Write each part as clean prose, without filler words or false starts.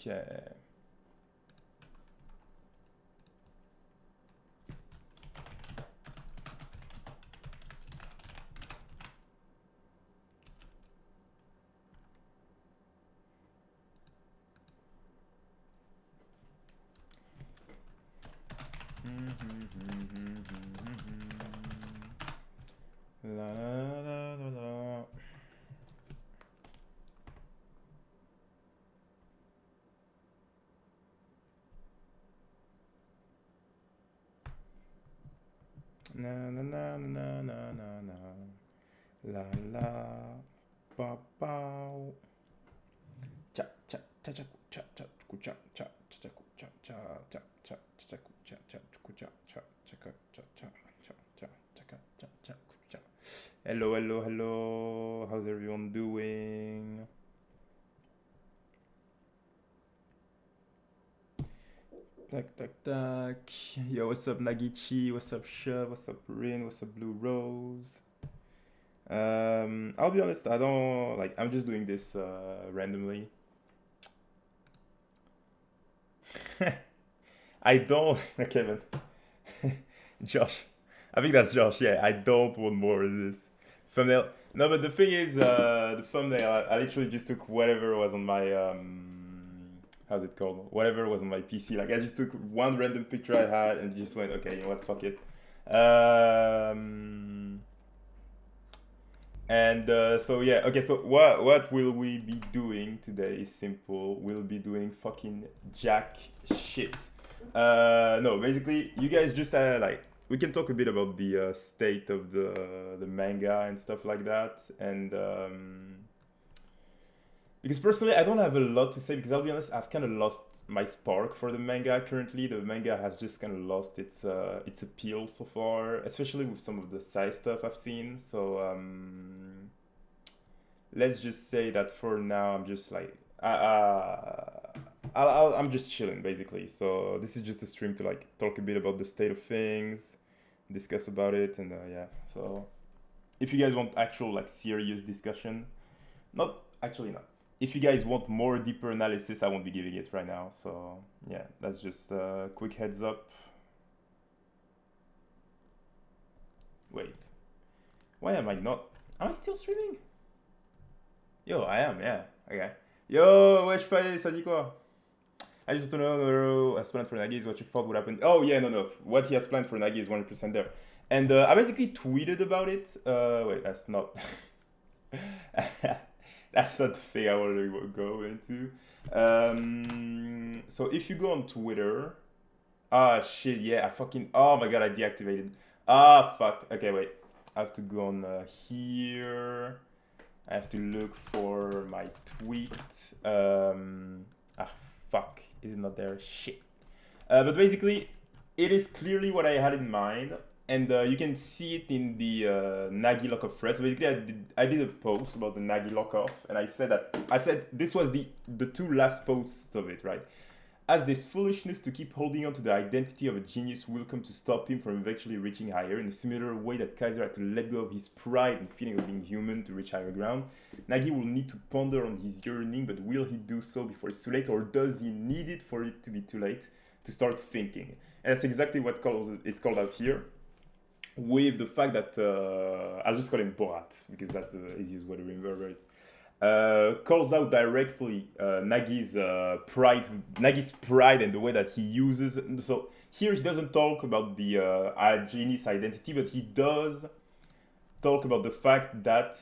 Okay. La la la la la. Na na na na na na na. La la. Ba bao. Cha cha cha cha cha cha cha cha cha cha cha cha cha cha cha cha cha cha cha cha. Hello, hello, hello. How's everyone doing? Tac, tac, tac. Yo, what's up, Nagichi? What's up, Shove? What's up, Rin? What's up, Blue Rose? I'll be honest, I don't like. I'm just doing this randomly. I don't. Okay, man. Josh. I think that's Josh. Yeah, I don't want more of this thumbnail. No, but the thing is, the thumbnail. I literally just took whatever was on my how's it called? Whatever was on my PC. Like I just took one random picture I had and just went, okay, you know what? Fuck it. So yeah, okay. So what will we be doing today? Is simple. We'll be doing fucking jack shit. No, basically, you guys just like we can talk a bit about the state of the manga and stuff like that, and because personally, I don't have a lot to say because I'll be honest, I've kind of lost my spark for the manga currently. The manga has just kind of lost its appeal so far, especially with some of the side stuff I've seen. So let's just say that for now, I'm just like I'm just chilling basically. So this is just a stream to like talk a bit about the state of things, discuss about it, and yeah. So if you guys want actual like serious discussion, not actually not. If you guys want more deeper analysis, I won't be giving it right now. So yeah, that's just a quick heads up. Wait, why am I not? Am I still streaming? Yo, I am, yeah. Okay. Yo, wesh, Faye, ça dit quoi? I just don't know has planned for Nagi is what you thought would happen. Oh yeah, no. What he has planned for Nagi is 100% there. And I basically tweeted about it. Wait, that's not. That's not the thing I want to go into. So if you go on Twitter, shit, yeah, oh my god, I deactivated. Fuck. Okay, wait. I have to go on here. I have to look for my tweet. Fuck. Is it not there? Shit. But basically, it is clearly what I had in mind. And you can see it in the Nagi lock-off thread. So basically, I did a post about the Nagi lock-off, and I said this was the two last posts of it, right? As this foolishness to keep holding on to the identity of a genius will come to stop him from eventually reaching higher, in a similar way that Kaiser had to let go of his pride and feeling of being human to reach higher ground, Nagi will need to ponder on his yearning, but will he do so before it's too late, or does he need it for it to be too late to start thinking? And that's exactly what is called out here, with the fact that I'll just call him Borat because that's the easiest way to remember it. Calls out directly Nagi's pride and the way that he uses. So here he doesn't talk about the genius identity, but he does talk about the fact that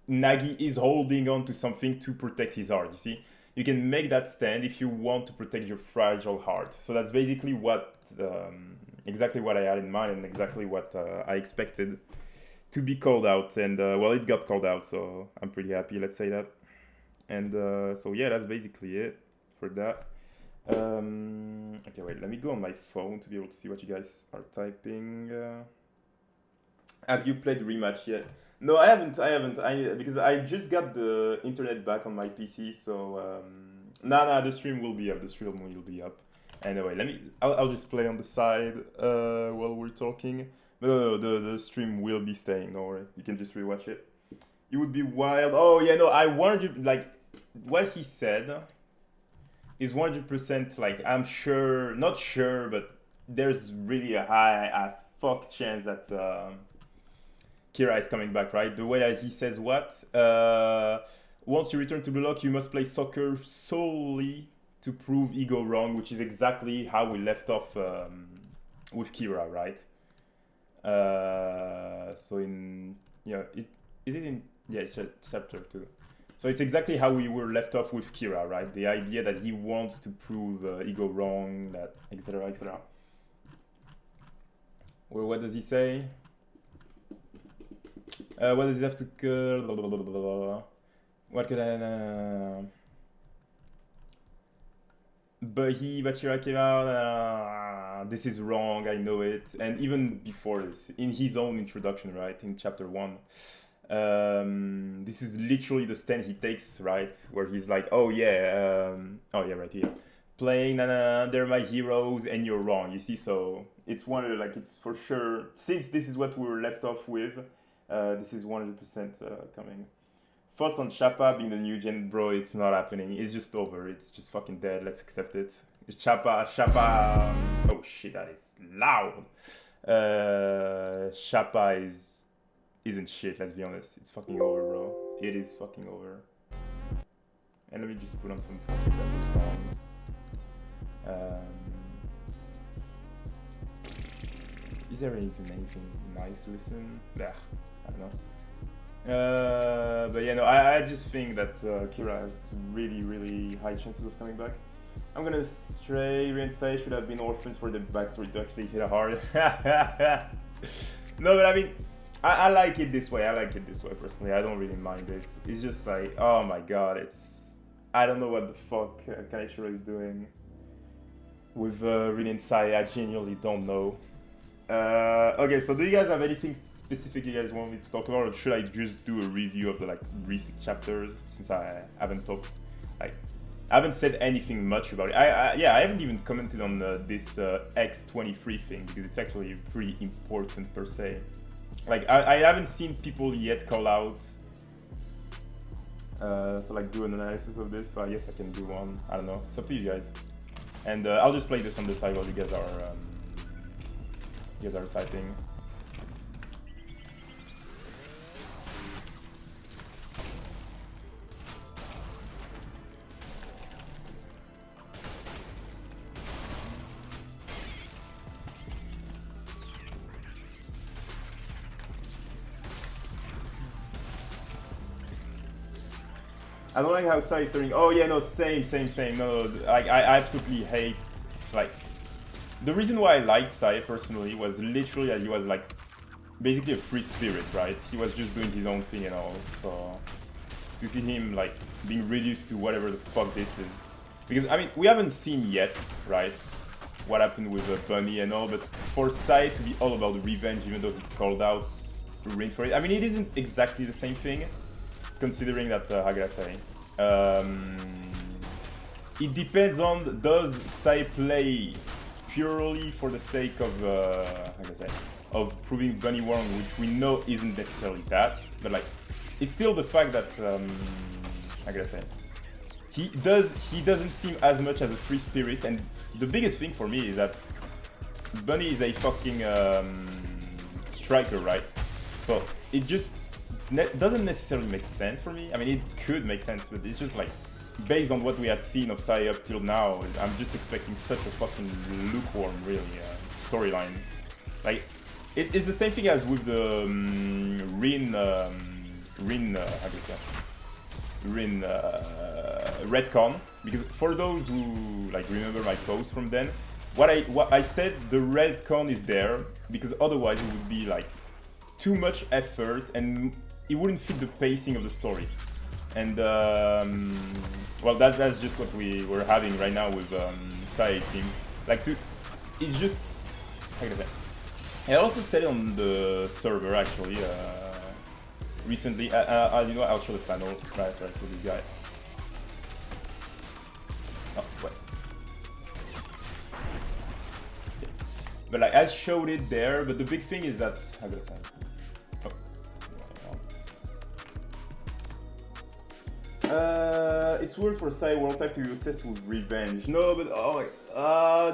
Nagi is holding on to something to protect his heart. You see, you can make that stand if you want to protect your fragile heart. So that's basically exactly what I had in mind and exactly what I expected to be called out. And well, it got called out, so I'm pretty happy, let's say that. And so yeah, that's basically it for that. Okay, wait, let me go on my phone to be able to see what you guys are typing. Have you played Rematch yet? No, I haven't, because I just got the internet back on my PC, so the stream will be up, Anyway, I'll just play on the side while we're talking. No, the stream will be staying, don't worry, you can just rewatch it. It would be wild. Oh yeah, no, I wanted you, like, what he said is 100% like, I'm sure, not sure, but there's really a high as fuck chance that Kira is coming back, right? The way that he says what? Once you return to bllk, you must play soccer solely to prove ego wrong, which is exactly how we left off with Kira, right? So in, is it in, yeah, it's chapter 2. So it's exactly how we were left off with Kira, right? The idea that he wants to prove ego wrong, that etc. etc. Well, what does he say? What does he have to kill? Blah, blah, blah, blah, blah. What could I? Bachira came out. This is wrong. I know it. And even before this, in his own introduction, right, in chapter 1. This is literally the stand he takes, right, where he's like, oh yeah, right here, playing they're my heroes and you're wrong, you see. So it's like, it's for sure, since this is what we were left off with, this is 100% coming. Thoughts on Chappa being the new gen? Bro, it's not happening. It's just over. It's just fucking dead. Let's accept it. Chappa. Oh shit, that is loud. Chappa isn't shit, let's be honest. It's fucking over, bro. It is fucking over. And let me just put on some fucking random songs. Is there even anything nice to listen? Yeah, I don't know. But yeah, no, I just think that Kira has really, really high chances of coming back. I'm gonna stray. Reinstate should have been orphans for the backstory to actually hit hard. No, but I mean, I like it this way. I like it this way personally. I don't really mind it. It's just like, oh my god, I don't know what the fuck Kaneshiro is doing with Rin and Sai. I genuinely don't know. Okay, so do you guys have anything specific you guys want me to talk about, or should I just do a review of the like recent chapters, since I haven't talked, like, I haven't said anything much about it. I haven't even commented on this X23 thing, because it's actually pretty important per se. Like, I haven't seen people yet call out, so like do an analysis of this, so I guess I can do one. I don't know, it's up to you guys. And I'll just play this on the side while you guys are typing. I don't like how Sai is turning. Oh yeah, no, same. No, like I absolutely hate, like, the reason why I liked Sai personally was literally that he was like basically a free spirit, right? He was just doing his own thing and all. So to see him like being reduced to whatever the fuck this is, because I mean we haven't seen yet, right, what happened with Bunny and all, but for Sai to be all about revenge, even though he called out Rin for it, I mean it isn't exactly the same thing. Considering that, how can I say, it depends on, does Sai play purely for the sake of, how can I say, of proving Bunny wrong, which we know isn't necessarily that, but like, it's still the fact that, how can I say, he doesn't seem as much as a free spirit, and the biggest thing for me is that Bunny is a fucking striker, right? So it just doesn't necessarily make sense for me. I mean, it could make sense, but it's just like, based on what we had seen of Sai up till now, I'm just expecting such a fucking lukewarm, really, storyline. Like, it's the same thing as with the Rin, how do you say? Rin retcon, because for those who like remember my post from then, what I said, the retcon is there because otherwise it would be like too much effort and it wouldn't fit the pacing of the story. And well, that's just what we were having right now with Sai team. Like, it's just, how can I say? I also said it on the server actually recently. You know, I'll show the panel right for this guy. Oh wait. Okay. But like, I showed it there. But the big thing is that, how can I say? it's weird for a side world type to be obsessed with revenge. No, but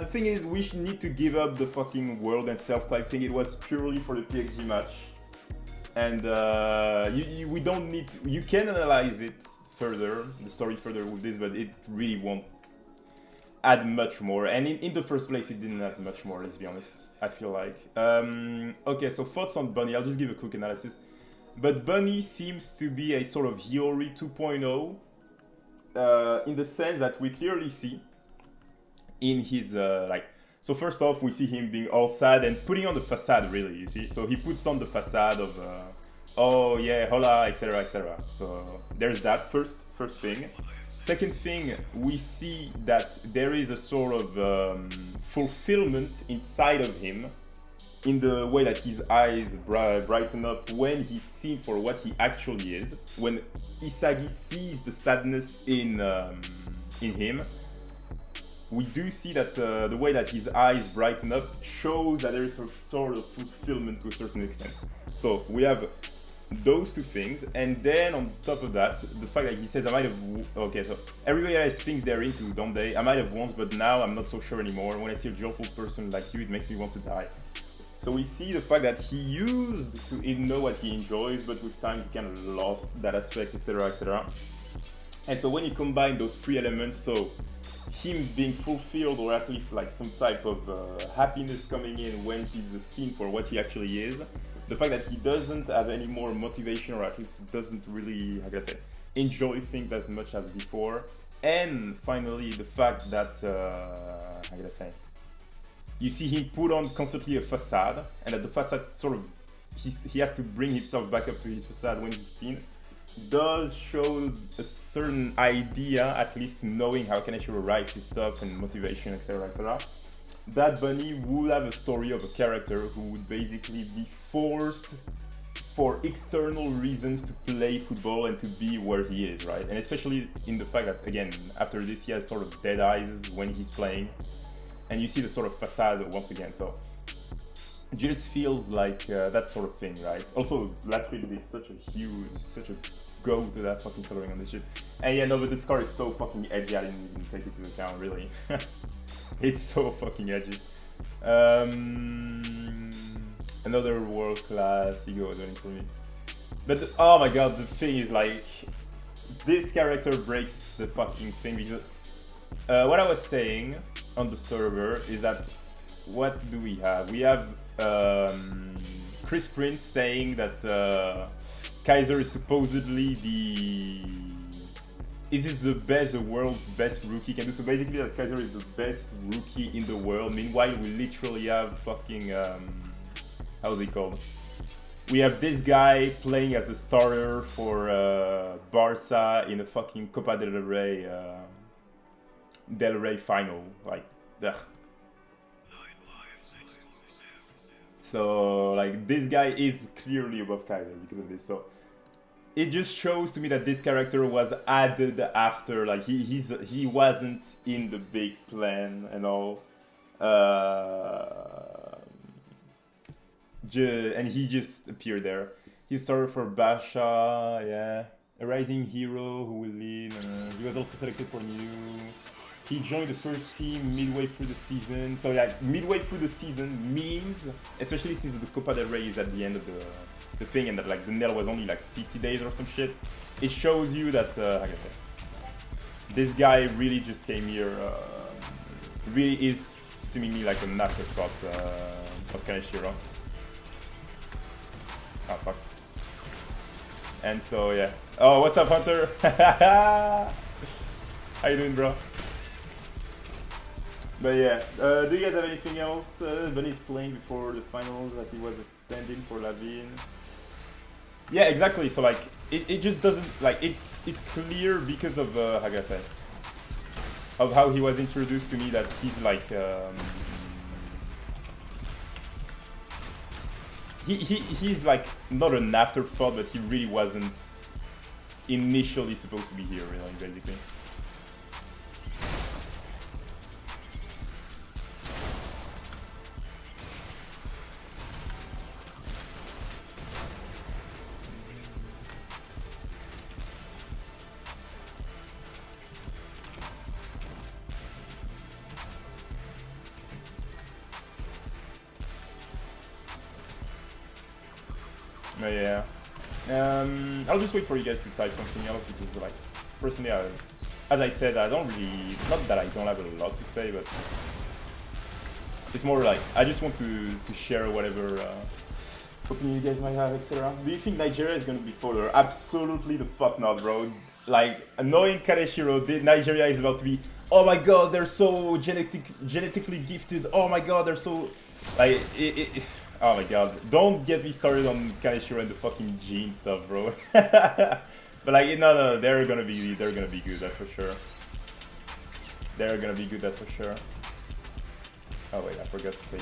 the thing is, we need to give up the fucking world and self type thing. It was purely for the PXG match, and we don't need. You can analyze it further, the story further with this, but it really won't add much more. And in the first place, it didn't add much more. Let's be honest. I feel like. Okay, so thoughts on Bunny. I'll just give a quick analysis. But Bunny seems to be a sort of Hiyori 2.0 in the sense that we clearly see in his so first off we see him being all sad and putting on the facade, really, you see. So he puts on the facade of oh yeah, hola, etc, etc. So there's that first thing. Second thing, we see that there is a sort of fulfillment inside of him in the way that his eyes brighten up when he's seen for what he actually is. When Isagi sees the sadness in him, we do see that the way that his eyes brighten up shows that there is a sort of fulfillment to a certain extent. So we have those two things, and then on top of that, the fact that he says, I might have... Okay, so everybody has things they're into, don't they? I might have once, but now I'm not so sure anymore. When I see a joyful person like you, it makes me want to die. So we see the fact that he used to know what he enjoys, but with time he kind of lost that aspect, etc, etc. And so when you combine those three elements, so him being fulfilled, or at least like some type of happiness coming in when he's seen for what he actually is, the fact that he doesn't have any more motivation, or at least doesn't really, how can I say, enjoy things as much as before, and finally the fact that, how can I say, you see him put on constantly a facade, and that the facade sort of, he has to bring himself back up to his facade when he's seen, does show a certain idea, at least knowing how Kaneshiro writes his stuff and motivation, etc, etc. That Bunny would have a story of a character who would basically be forced for external reasons to play football and to be where he is, right? And especially in the fact that, again, after this he has sort of dead eyes when he's playing, and you see the sort of facade once again. So it just feels like that sort of thing, right? Also, Latrid is such a go to that fucking coloring on this shit. And yeah, no, but this card is so fucking edgy, I didn't even take it into account, really. It's so fucking edgy. Another world class ego was running for me. But oh my god, the thing is, like, this character breaks the fucking thing, because what I was saying on the server is that, what do we have? We have Chris Prince saying that Kaiser is supposedly the world's best rookie can do. So basically that Kaiser is the best rookie in the world. Meanwhile, we literally have fucking, how's it called? We have this guy playing as a starter for Barca in a fucking Copa del Rey final. Like, ugh. So, like, this guy is clearly above Kaiser because of this. So it just shows to me that this character was added after, like, he wasn't in the big plan and all. And he just appeared there. He started for Basha, yeah. A rising hero who will lead. He was also selected for new. He joined the first team midway through the season. So yeah, midway through the season means, especially since the Copa del Rey is at the end of the thing, and that like the nail was only like 50 days or some shit, it shows you that, like I said, this guy really just came here, really is seemingly like an afterthought of Kaneshiro. Oh fuck. And so yeah. Oh, what's up, Hunter? How you doing, bro? But yeah, do you guys have anything else? Bunny's playing before the finals as he was a stand-in for Lavin. Yeah, exactly. So like, it just doesn't, like, it's clear because of, how can I say, of how he was introduced to me, that he's like, he's like not an afterthought, but he really wasn't initially supposed to be here, really, basically. Yeah. I'll just wait for you guys to type something else because, like, personally, as I said, I don't really, not that I don't have a lot to say, but it's more like I just want to share whatever opinion you guys might have, etc. Do you think Nigeria is gonna be fodder? Absolutely the fuck not, bro. Like, knowing Kaneshiro, Nigeria is about to be, oh my god, they're so genetically gifted. Oh my god, they're so, like, oh my god. Don't get me started on Kaneshiro and the fucking gene stuff, bro. But like, no, they're gonna be good, that's for sure. They're gonna be good, that's for sure. Oh wait, I forgot to take.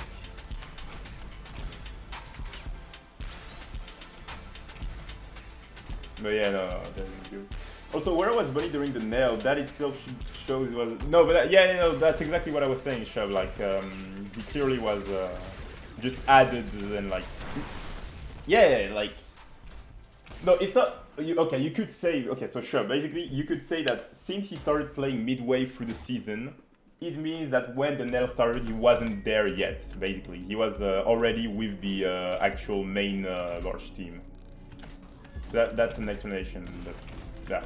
But yeah, no, they're gonna be good. Also, where was Bunny during the nail? That itself shows it was no, but yeah, no, that's exactly what I was saying, Shub. Like, he clearly was just added and like, yeah, like, no, it's not. Okay, you could say, okay, so sure. Basically, you could say that since he started playing midway through the season, it means that when the nail started, he wasn't there yet. Basically, he was already with the actual main large team. That's an explanation. But, yeah.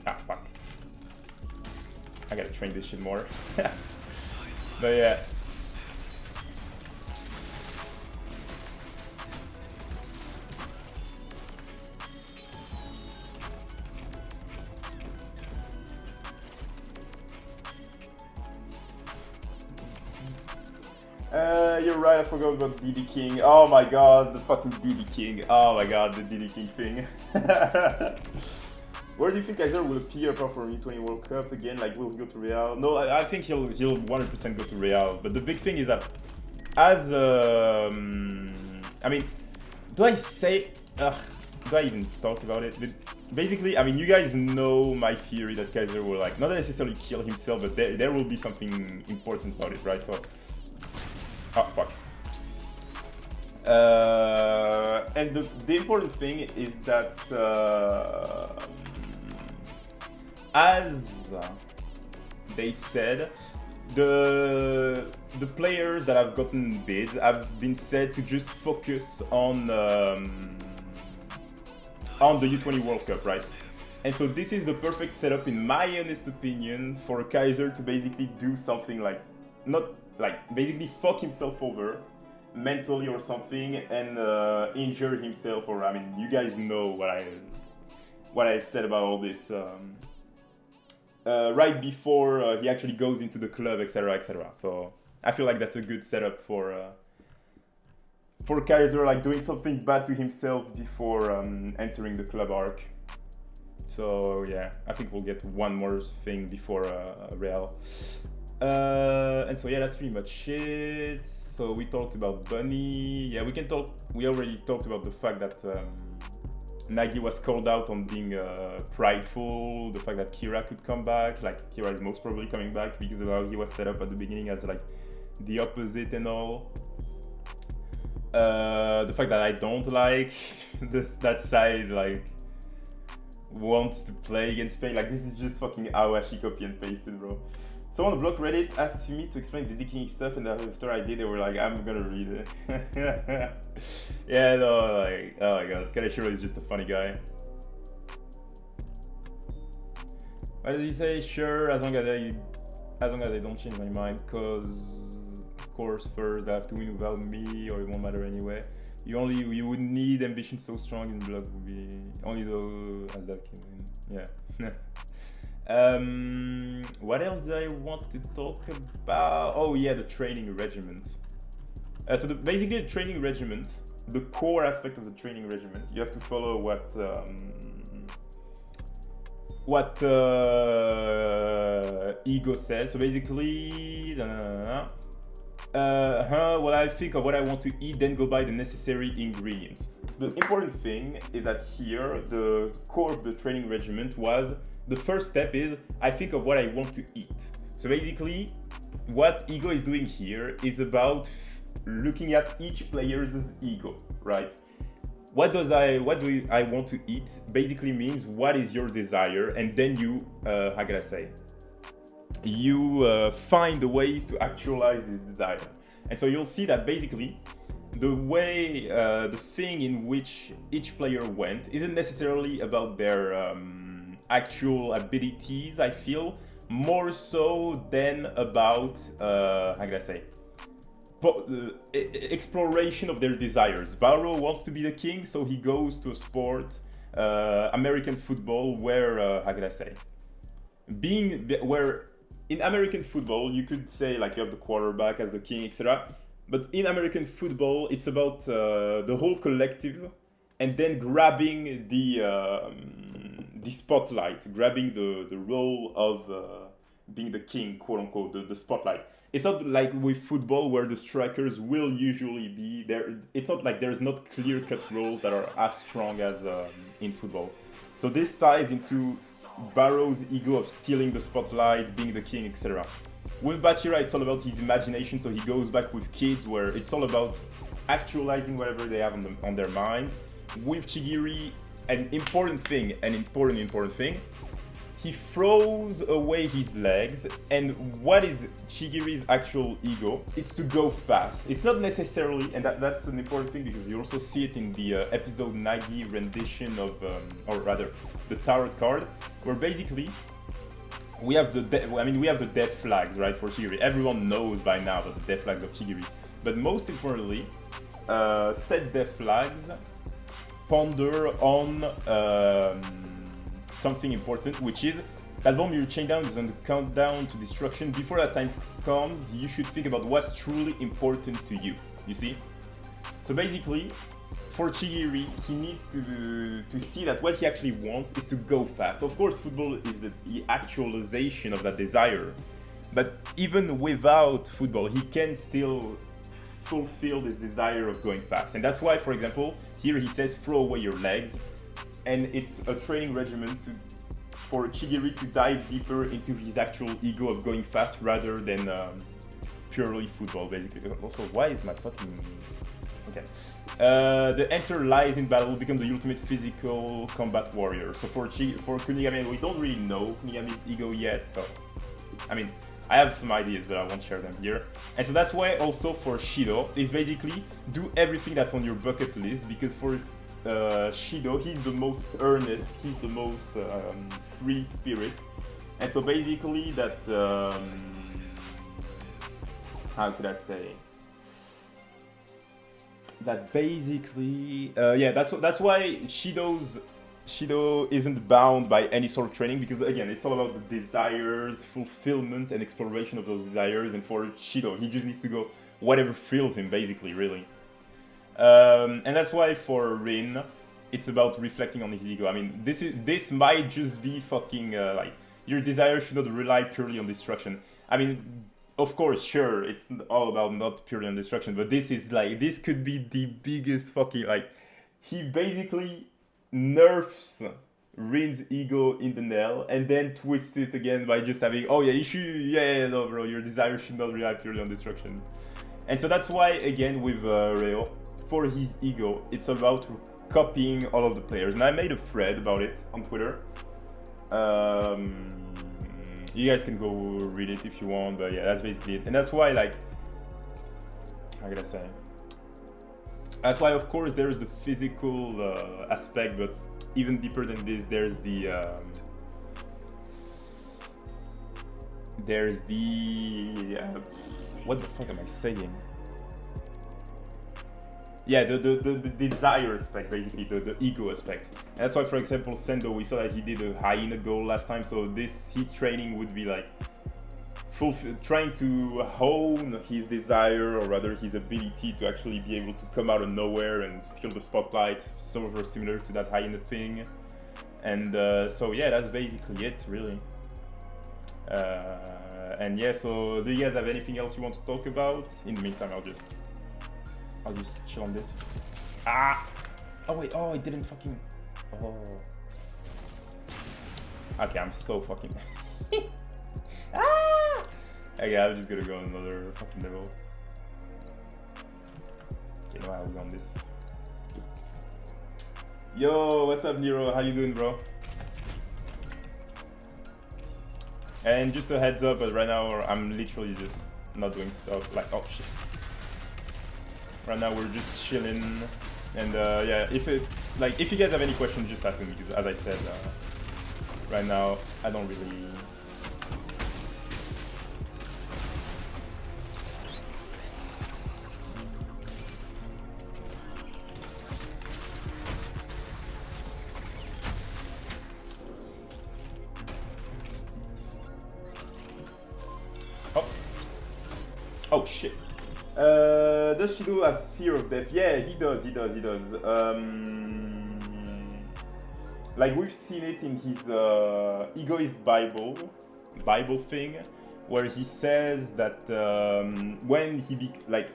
Ah, fuck. I gotta train this shit more. But yeah. You're right, I forgot about DD King. Oh my god, the fucking DD King. Oh my god, the DD King thing. Where do you think Kaiser will appear apart from U20 World Cup again? Like, will he go to Real? No, I think he'll 100% go to Real. But the big thing is that, as I mean, do I say? Do I even talk about it? But basically, I mean, you guys know my theory that Kaiser will, like, not necessarily kill himself, but there will be something important about it, right? So, oh fuck. And the important thing is that as they said, the players that have gotten bids have been said to just focus on the U20 World Cup, right? And so this is the perfect setup, in my honest opinion, for Kaiser to basically do something like, not like, basically fuck himself over mentally or something and injure himself, or I mean, you guys know what I said about all this right before he actually goes into the club, etc., etc. So I feel like that's a good setup for Kaiser, like doing something bad to himself before entering the club arc. So yeah, I think we'll get one more thing before Real. And so yeah, that's pretty much it. So we talked about Bunny. Yeah, we can talk. We already talked about the fact that Nagi was called out on being prideful. The fact that Kira could come back. Like, Kira is most probably coming back because of how he was set up at the beginning as like the opposite and all. The fact that I don't like that size, like, wants to play against Spain. Like, this is just fucking Awashi copy and pasted, bro. Someone on the blog Reddit asked me to explain the King stuff, and after I did, they were like, I'm gonna read it. Yeah, no, like, oh my god, Kaneshiro is just a funny guy. What does he say? Sure, as long as I don't change my mind, cause of course first I have to win without me, or it won't matter anyway. You would need ambition so strong in blood would be only though as that can win. Yeah. What else do I want to talk about? Oh yeah, the training regiment. So basically the training regiment, the core aspect of the training regiment, you have to follow what Ego says. So basically, what I think of what I want to eat, then go buy the necessary ingredients. So the important thing is that here, the core of the training regiment was, the first step is, I think of what I want to eat. So basically, what Ego is doing here is about looking at each player's ego, right? What do I want to eat basically means what is your desire, and then you, how can I say? you find the ways to actualize this desire. And so you'll see that basically the way, the thing in which each player went isn't necessarily about their actual abilities, I feel, more so than about, how can I say, exploration of their desires. Barrow wants to be the king, so he goes to a sport, American football, where, how can I say, where in American football you could say like you have the quarterback as the king, etc. But in American football, it's about the whole collective, and then grabbing the spotlight, grabbing the role of being the king, quote unquote, the spotlight. It's not like with football where the strikers will usually be there. It's not like there's not clear-cut roles that are as strong as in football. So this ties into Barrow's ego of stealing the spotlight, being the king, etc. With Bachira, it's all about his imagination, so he goes back with kids where it's all about actualizing whatever they have on their minds. With Chigiri, an important thing, he throws away his legs, and what is Chigiri's actual ego? It's to go fast. It's not necessarily, and that's an important thing because you also see it in the episode 90 rendition of, or rather, the tarot card, where basically we have the death flags, right, for Chigiri. Everyone knows by now that the death flags of Chigiri. But most importantly, said death flags ponder on something important, which is that bomb your chain down is on the countdown to destruction. Before that time comes, you should think about what's truly important to you. You see? So basically, for Chigiri, he needs to see that what he actually wants is to go fast. Of course, football is the actualization of that desire. But even without football, he can still fulfill this desire of going fast. And that's why, for example, here he says, throw away your legs. And it's a training regimen for Chigiri to dive deeper into his actual ego of going fast rather than purely football, basically. Also, why is my fucking... Okay. The answer lies in battle, become the ultimate physical combat warrior. So for Kunigami, we don't really know Kunigami's ego yet, so... I mean, I have some ideas, but I won't share them here. And so that's why also for Shido, it's basically do everything that's on your bucket list, because for Shido, he's the most earnest, he's the most free spirit. And so basically that, how could I say? That basically, yeah, that's why Shido isn't bound by any sort of training, because again, it's all about the desires, fulfillment, and exploration of those desires. And for Shido, he just needs to go whatever thrills him, basically, really. And that's why for Rin, it's about reflecting on his ego. I mean, this might just be fucking like your desire should not rely purely on destruction. I mean, of course, sure, it's all about not purely on destruction, but this is like, this could be the biggest fucking, like, he basically nerfs Rin's ego in the nail and then twists it again by just having, oh yeah, you should, yeah, no bro, your desire should not rely purely on destruction. And so that's why, again, with Reo, for his ego, it's about copying all of the players. And I made a thread about it on Twitter. You guys can go read it if you want, but yeah, that's basically it. And that's why, like, how can I say? That's why, of course, there's the physical aspect, but even deeper than this, there's the what the fuck am I saying? Yeah, the desire aspect, basically, the ego aspect. And that's why, for example, Sendo, we saw that he did a hyena goal last time, so his training would be like trying to hone his desire, or rather his ability to actually be able to come out of nowhere and steal the spotlight, sort of similar to that hyena thing. And so yeah, that's basically it, really. And yeah, so do you guys have anything else you want to talk about? In the meantime, I'll just chill on this. Ah! Oh wait, oh, it didn't fucking... Oh. Okay, I'm so fucking... Ah! Okay, I'm just gonna go on another fucking level. Okay, now I'll go on this. Yo, what's up, Nero? How you doing, bro? And just a heads up, but right now I'm literally just not doing stuff like, oh shit. Right now we're just chilling, and yeah, if you guys have any questions, just ask me, because as I said, right now I don't really. Oh shit. Does Shido have fear of death? Yeah, he does. Like we've seen it in his egoist Bible thing, where he says that when he wait,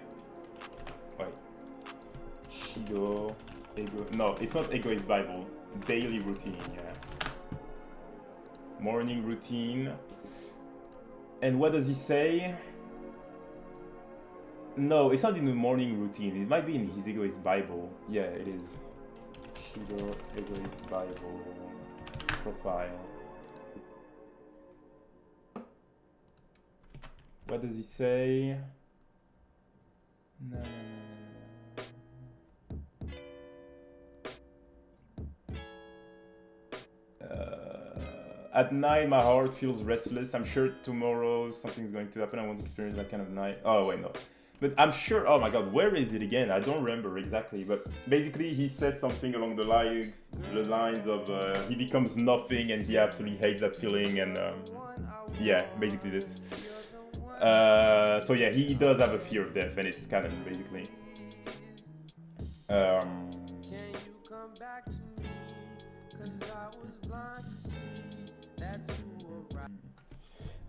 Shido, ego. No, it's not egoist Bible. Daily routine. Yeah. Morning routine. And what does he say? No, it's not in the morning routine. It might be in his egoist Bible. Yeah, it is. Shido egoist Bible profile. What does he say? No. At night, my heart feels restless. I'm sure tomorrow something's going to happen. I want to experience that kind of night. Oh, wait, no. But I'm sure, oh my god, where is it again? I don't remember exactly, but basically he says something along the lines of he becomes nothing and he absolutely hates that feeling, and yeah, basically this. So yeah, he does have a fear of death, and it's canon, basically.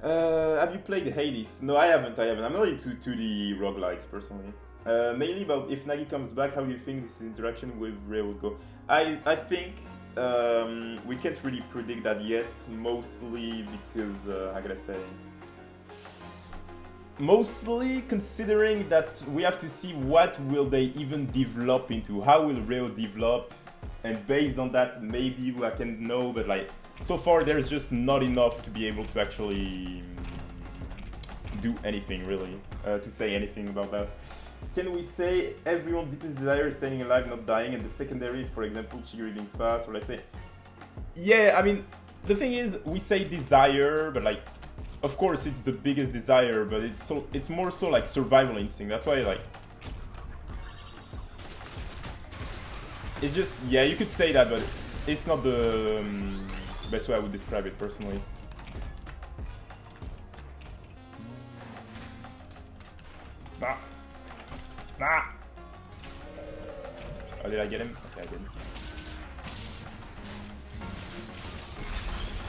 Have you played Hades? No, I haven't. I'm not into 2D roguelikes, personally. Mainly about if Nagi comes back, how do you think this interaction with Rei would go? I think we can't really predict that yet, mostly because, how can I say? Mostly considering that we have to see what will they even develop into, how will Rei develop, and based on that, maybe I can know, but like, so far there's just not enough to be able to actually do anything, really, to say anything about that. Can we say everyone's deepest desire is staying alive, not dying, and the secondary is, for example, Chigiri being fast, or let's say... Yeah, I mean, the thing is, we say desire, but like, of course it's the biggest desire, but it's more so like survival instinct, that's why like... It's just, yeah, you could say that, but it's not the best way I would describe it personally. Nah! Oh, did I get him? Okay, I didn't.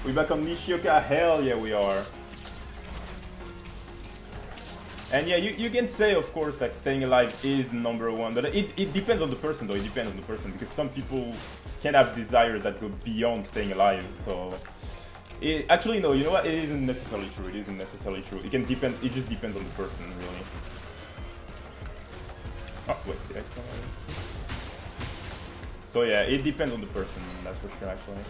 We back on Nishioka? Hell yeah, we are. And yeah, you can say, of course, that staying alive is number one, but it depends on the person, though. It depends on the person, because some people can have desires that go beyond staying alive, so... Actually, no, you know what? It isn't necessarily true. It isn't necessarily true. It can depend. It just depends on the person, really. Oh, wait, did I tell you? So yeah, it depends on the person, that's for sure, actually.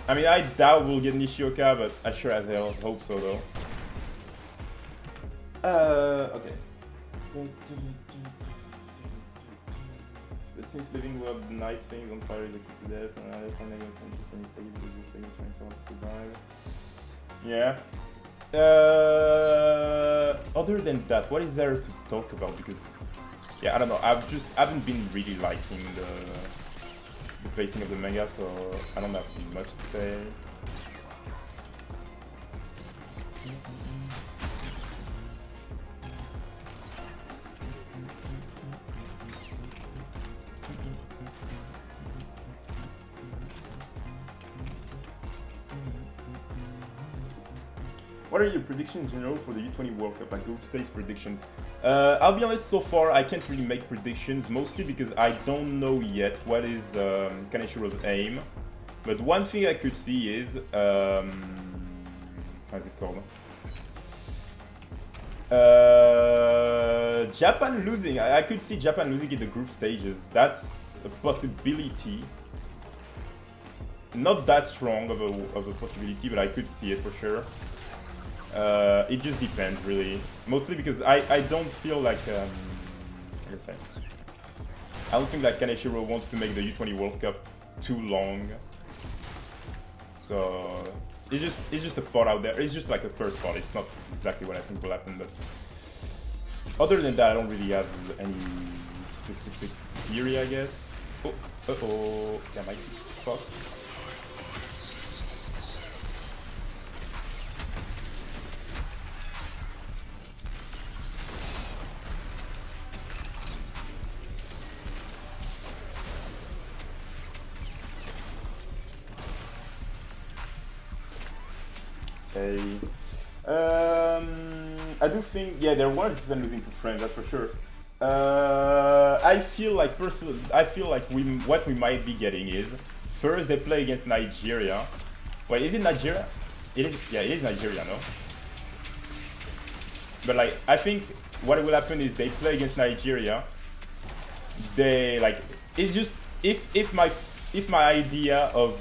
I mean, I doubt we'll get Nishioka, but I sure as hell hope so, though. Okay. But since living will have nice things on fire is a key to death, and that's why negative conscious and stay because you're staying strength to survive. Yeah. Other than that, what is there to talk about? Because, yeah, I don't know. I haven't been really liking the pacing of the manga, so I don't have much to say. What are your predictions in general for the U20 World Cup, like group stage predictions? I'll be honest, so far I can't really make predictions, mostly because I don't know yet what is Kaneshiro's aim. But one thing I could see is, how's it called? Japan losing. I could see Japan losing in the group stages. That's a possibility. not that strong of a possibility, but I could see it for sure. It just depends, really. Mostly because I don't feel like I don't think that Kaneshiro wants to make the U20 World Cup too long. So it's just a thought out there. It's just like a first thought. It's not exactly what I think will happen, but other than that, I don't really have any specific theory, I guess. Oh, uh-oh. Yeah, my fuck. I do think, yeah, they're 100% losing to France, that's for sure. I feel like personally, what we might be getting is first they play against Nigeria. Wait, is it Nigeria? It is, yeah, it is Nigeria, no? But like, I think what will happen is they play against Nigeria. They like, it's just if my idea of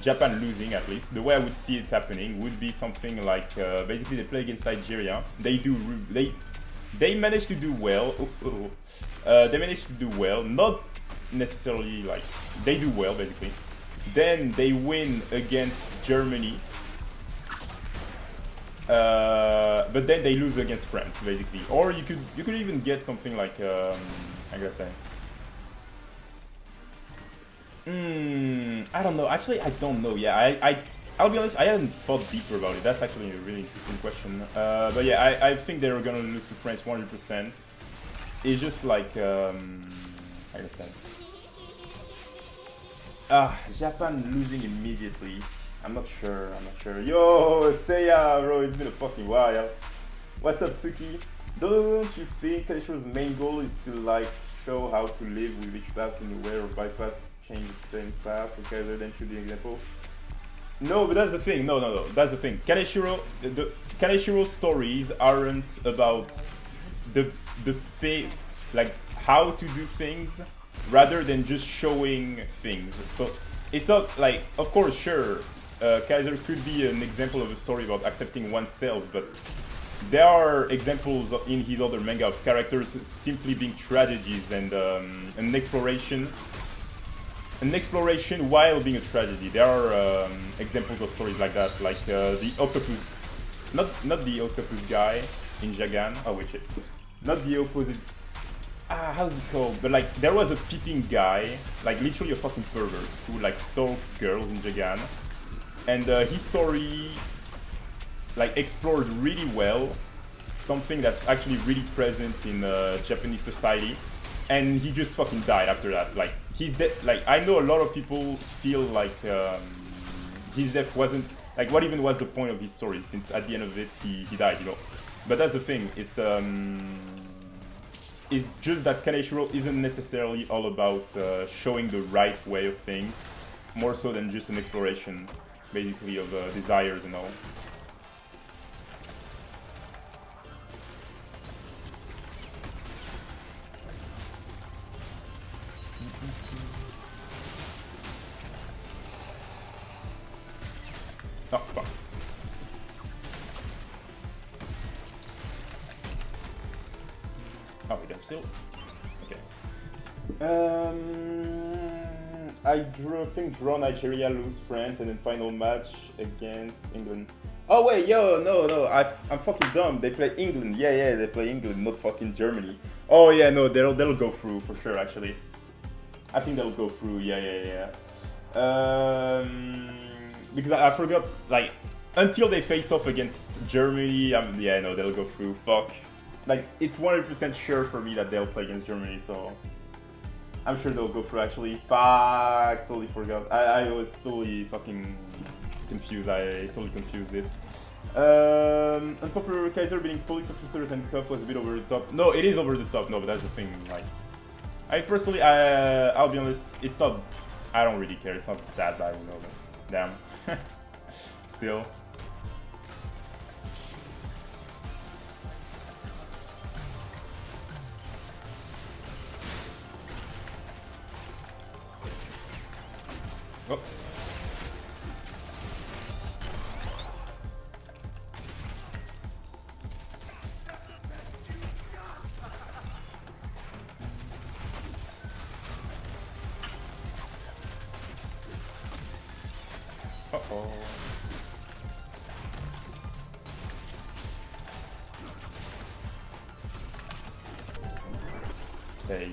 Japan losing, at least the way I would see it happening would be something like basically they play against Nigeria. They manage to do well. They manage to do well, not necessarily like they do well basically. Then they win against Germany, but then they lose against France basically. Or you could even get something like I guess I don't know. Actually, I don't know. Yeah, I'll be honest. I hadn't thought deeper about it. That's actually a really interesting question. But yeah, I think they're gonna lose to France 100%. It's just like I guess Japan losing immediately. I'm not sure. Yo, Seiya, bro, it's been a fucking while. What's up, Tsuki? Don't you think Taisho's main goal is to like show how to live with each path in a way or bypass change the same path? Okay, then should be an example. No, but that's the thing. No. That's the thing. The Kaneshiro stories aren't about the like how to do things, rather than just showing things. So it's not like, of course, sure, Kaiser could be an example of a story about accepting oneself, but there are examples in his other manga of characters simply being tragedies and an exploration while being a tragedy. There are examples of stories like that, like the octopus, not the octopus guy in Jagan. Oh wait, shit. Not the opposite. How's it called? But like, there was a peeping guy, like literally a fucking pervert, who like stalked girls in Jagan, and his story like explored really well something that's actually really present in Japanese society, and he just fucking died after that. Like, he's dead. Like, I know a lot of people feel like his death wasn't like, what even was the point of his story, since at the end of it he died, you know. But that's the thing. It's just that Kaneshiro isn't necessarily all about showing the right way of things, more so than just an exploration, basically, of desires and all. Oh, fuck. Oh, wait, I'm still... Okay. I think draw Nigeria, lose France, and then final match against England. Oh wait, yo, no, I'm fucking dumb. They play England. Yeah, they play England, not fucking Germany. Oh yeah, no, they'll go through for sure. Actually, I think they'll go through. Yeah. Because I forgot, like, until they face off against Germany. Yeah, no, they'll go through. Fuck. Like, it's 100% sure for me that they'll play against Germany, so I'm sure they'll go through, actually. Fuck, totally forgot. I was totally fucking confused. I totally confused it. Unpopular Kaiser being police officers and cuff was a bit over the top. No, it is over the top. No, but that's the thing. Like, I personally, I'll be honest, it's not, I don't really care. It's not that bad, you know, but damn. Still. Oh. Oh. Hey.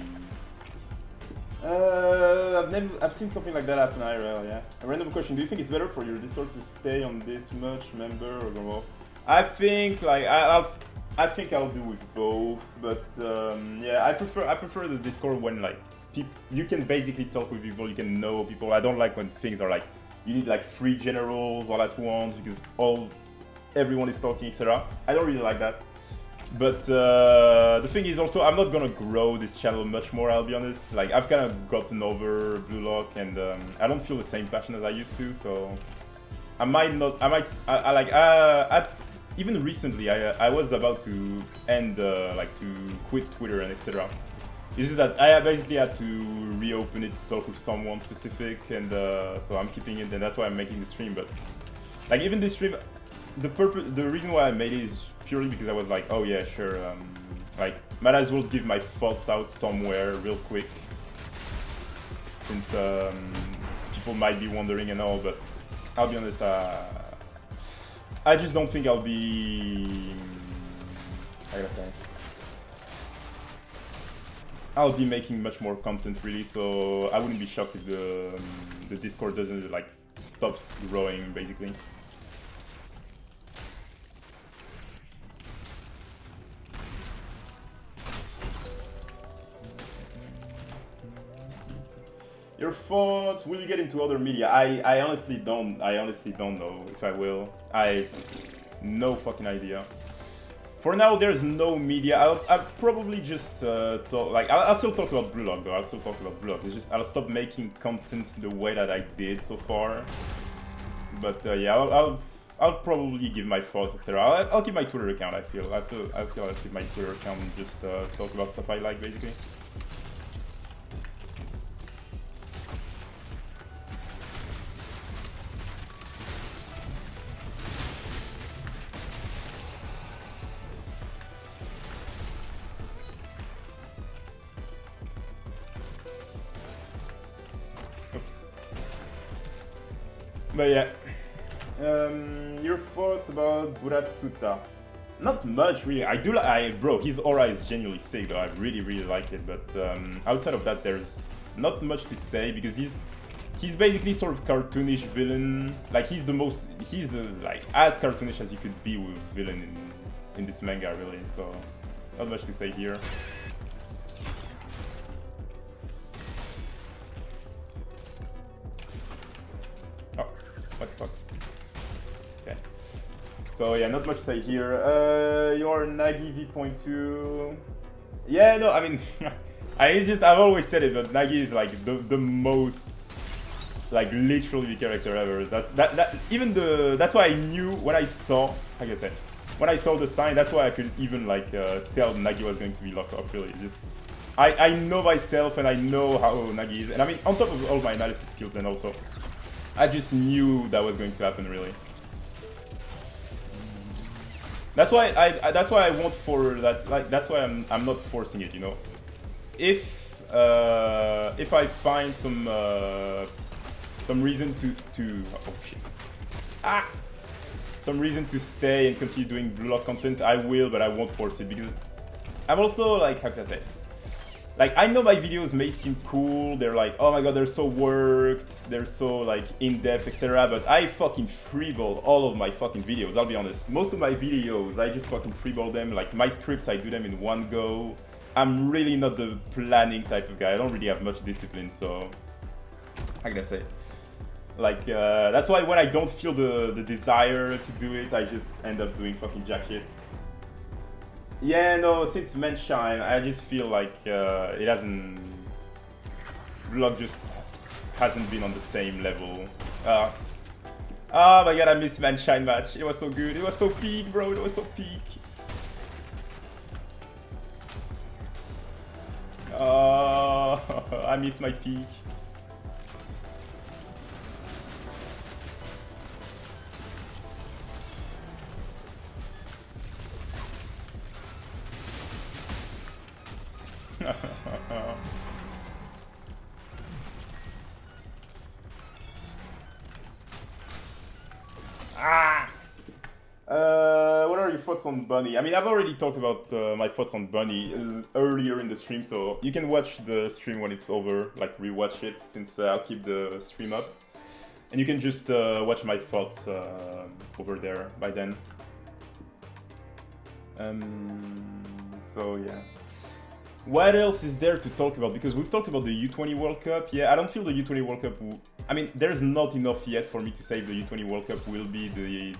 I've seen something like that happen IRL, yeah. A random question: do you think it's better for your Discord to stay on this much member or go off? I think like I think I'll do with both, but yeah, I prefer the Discord when like you can basically talk with people, you can know people. I don't like when things are like you need like 3 generals all at once because everyone is talking, etc. I don't really like that. But the thing is also, I'm not gonna grow this channel much more, I'll be honest. Like, I've kind of gotten over bllk and I don't feel the same passion as I used to, so even recently, I was about to end, like, to quit Twitter and etc. It's just that I basically had to reopen it to talk with someone specific, and so I'm keeping it, and that's why I'm making the stream. But like, even this stream, the reason why I made it is purely because I was like, oh yeah, sure, like, might as well give my thoughts out somewhere real quick, since people might be wondering and all, but I'll be honest, I just don't think I'll be, how can I say, I'll be making much more content really, so I wouldn't be shocked if the Discord doesn't, like, stops growing, basically. Your thoughts? Will you get into other media? I honestly don't. I honestly don't know if I will. No fucking idea. For now, there's no media. I'll probably just talk. Like, I'll still talk about bllk though. I'll still talk about bllk. It's just I'll stop making content the way that I did so far. But yeah, I'll probably give my thoughts, etc. I'll keep my Twitter account. I feel I'll keep my Twitter account and just talk about stuff I like, basically. But yeah, your thoughts about Buratsuta? Not much really. Bro, his aura is genuinely sick though. I really like it. But outside of that, there's not much to say because he's basically sort of cartoonish villain. Like he's the like as cartoonish as you could be with villain in this manga really. So not much to say here. What the fuck? Okay. So yeah, not much to say here. Your Nagi v.2. Yeah, no, I mean, I've always said it, but Nagi is like the most, like, literally the character ever. That's why I knew when I saw, like I said, when I saw the sign, that's why I could even like tell Nagi was going to be locked up. Really, just I know myself and I know how Nagi is, and I mean, on top of all my analysis skills, and also I just knew that was going to happen, really. That's why I won't for that. Like that's why I'm not forcing it, you know. If I find some reason to oh shit some reason to stay and continue doing bllk content, I will, but I won't force it because I'm also like, how can I say? Like, I know my videos may seem cool, they're like, oh my god, they're so worked, they're so, like, in-depth, etc. But I fucking freeball all of my fucking videos, I'll be honest. Most of my videos, I just fucking freeball them. Like, my scripts, I do them in one go. I'm really not the planning type of guy. I don't really have much discipline, so... how can I say? Like, that's why when I don't feel the desire to do it, I just end up doing fucking jack shit. Yeah, no, since Menshine, I just feel like it hasn't... bllk just hasn't been on the same level. Oh my god, I missed Menshine match. It was so good. It was so peak, bro. It was so peak. I missed my peak. thoughts on Bunny. I mean, I've already talked about my thoughts on Bunny earlier in the stream, so you can watch the stream when it's over, like rewatch it, since I'll keep the stream up. And you can just watch my thoughts over there by then. So yeah. What else is there to talk about? Because we've talked about the U20 World Cup. Yeah, I don't feel the U20 World Cup I mean, there's not enough yet for me to say the U20 World Cup will be the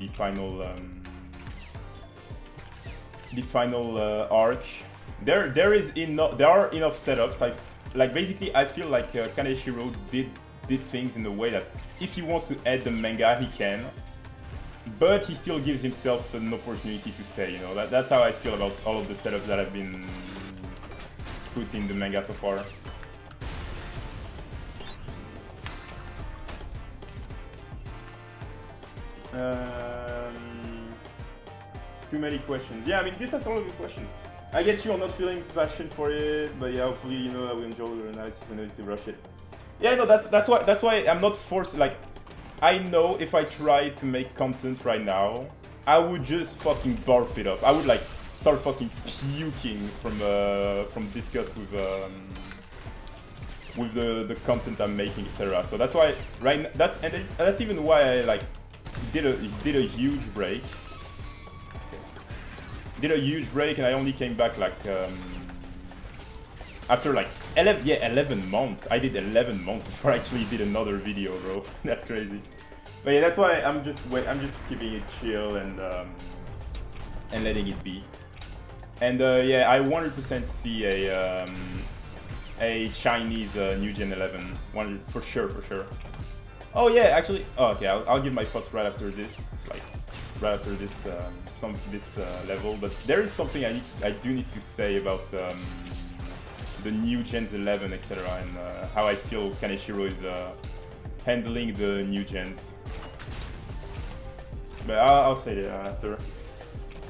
final arc. There are enough setups. Like basically, I feel like Kaneshiro did things in a way that if he wants to add the manga, he can. But he still gives himself an opportunity to stay. You know, that's how I feel about all of the setups that have been put in the manga so far. Too many questions. Yeah, I mean, this is all of the questions. I get you on not feeling passion for it, but yeah, hopefully you know I will enjoy your analysis and to rush it. Yeah, no, that's why I'm not forced. Like, I know if I try to make content right now, I would just fucking barf it up. I would like start fucking puking from disgust with the content I'm making, etc. So that's why that's even why I like did a huge break. And I only came back like after like 11 months. I did 11 months before I actually did another video, bro. That's crazy. But yeah, that's why I'm just keeping it chill and letting it be. And yeah, I 100% see a Chinese New Gen 11, for sure. Oh yeah, actually, okay, I'll give my thoughts right after this, level. But there is something I do need to say about the new Gens 11, etc., and how I feel Kaneshiro is handling the new gens. But I'll say that after.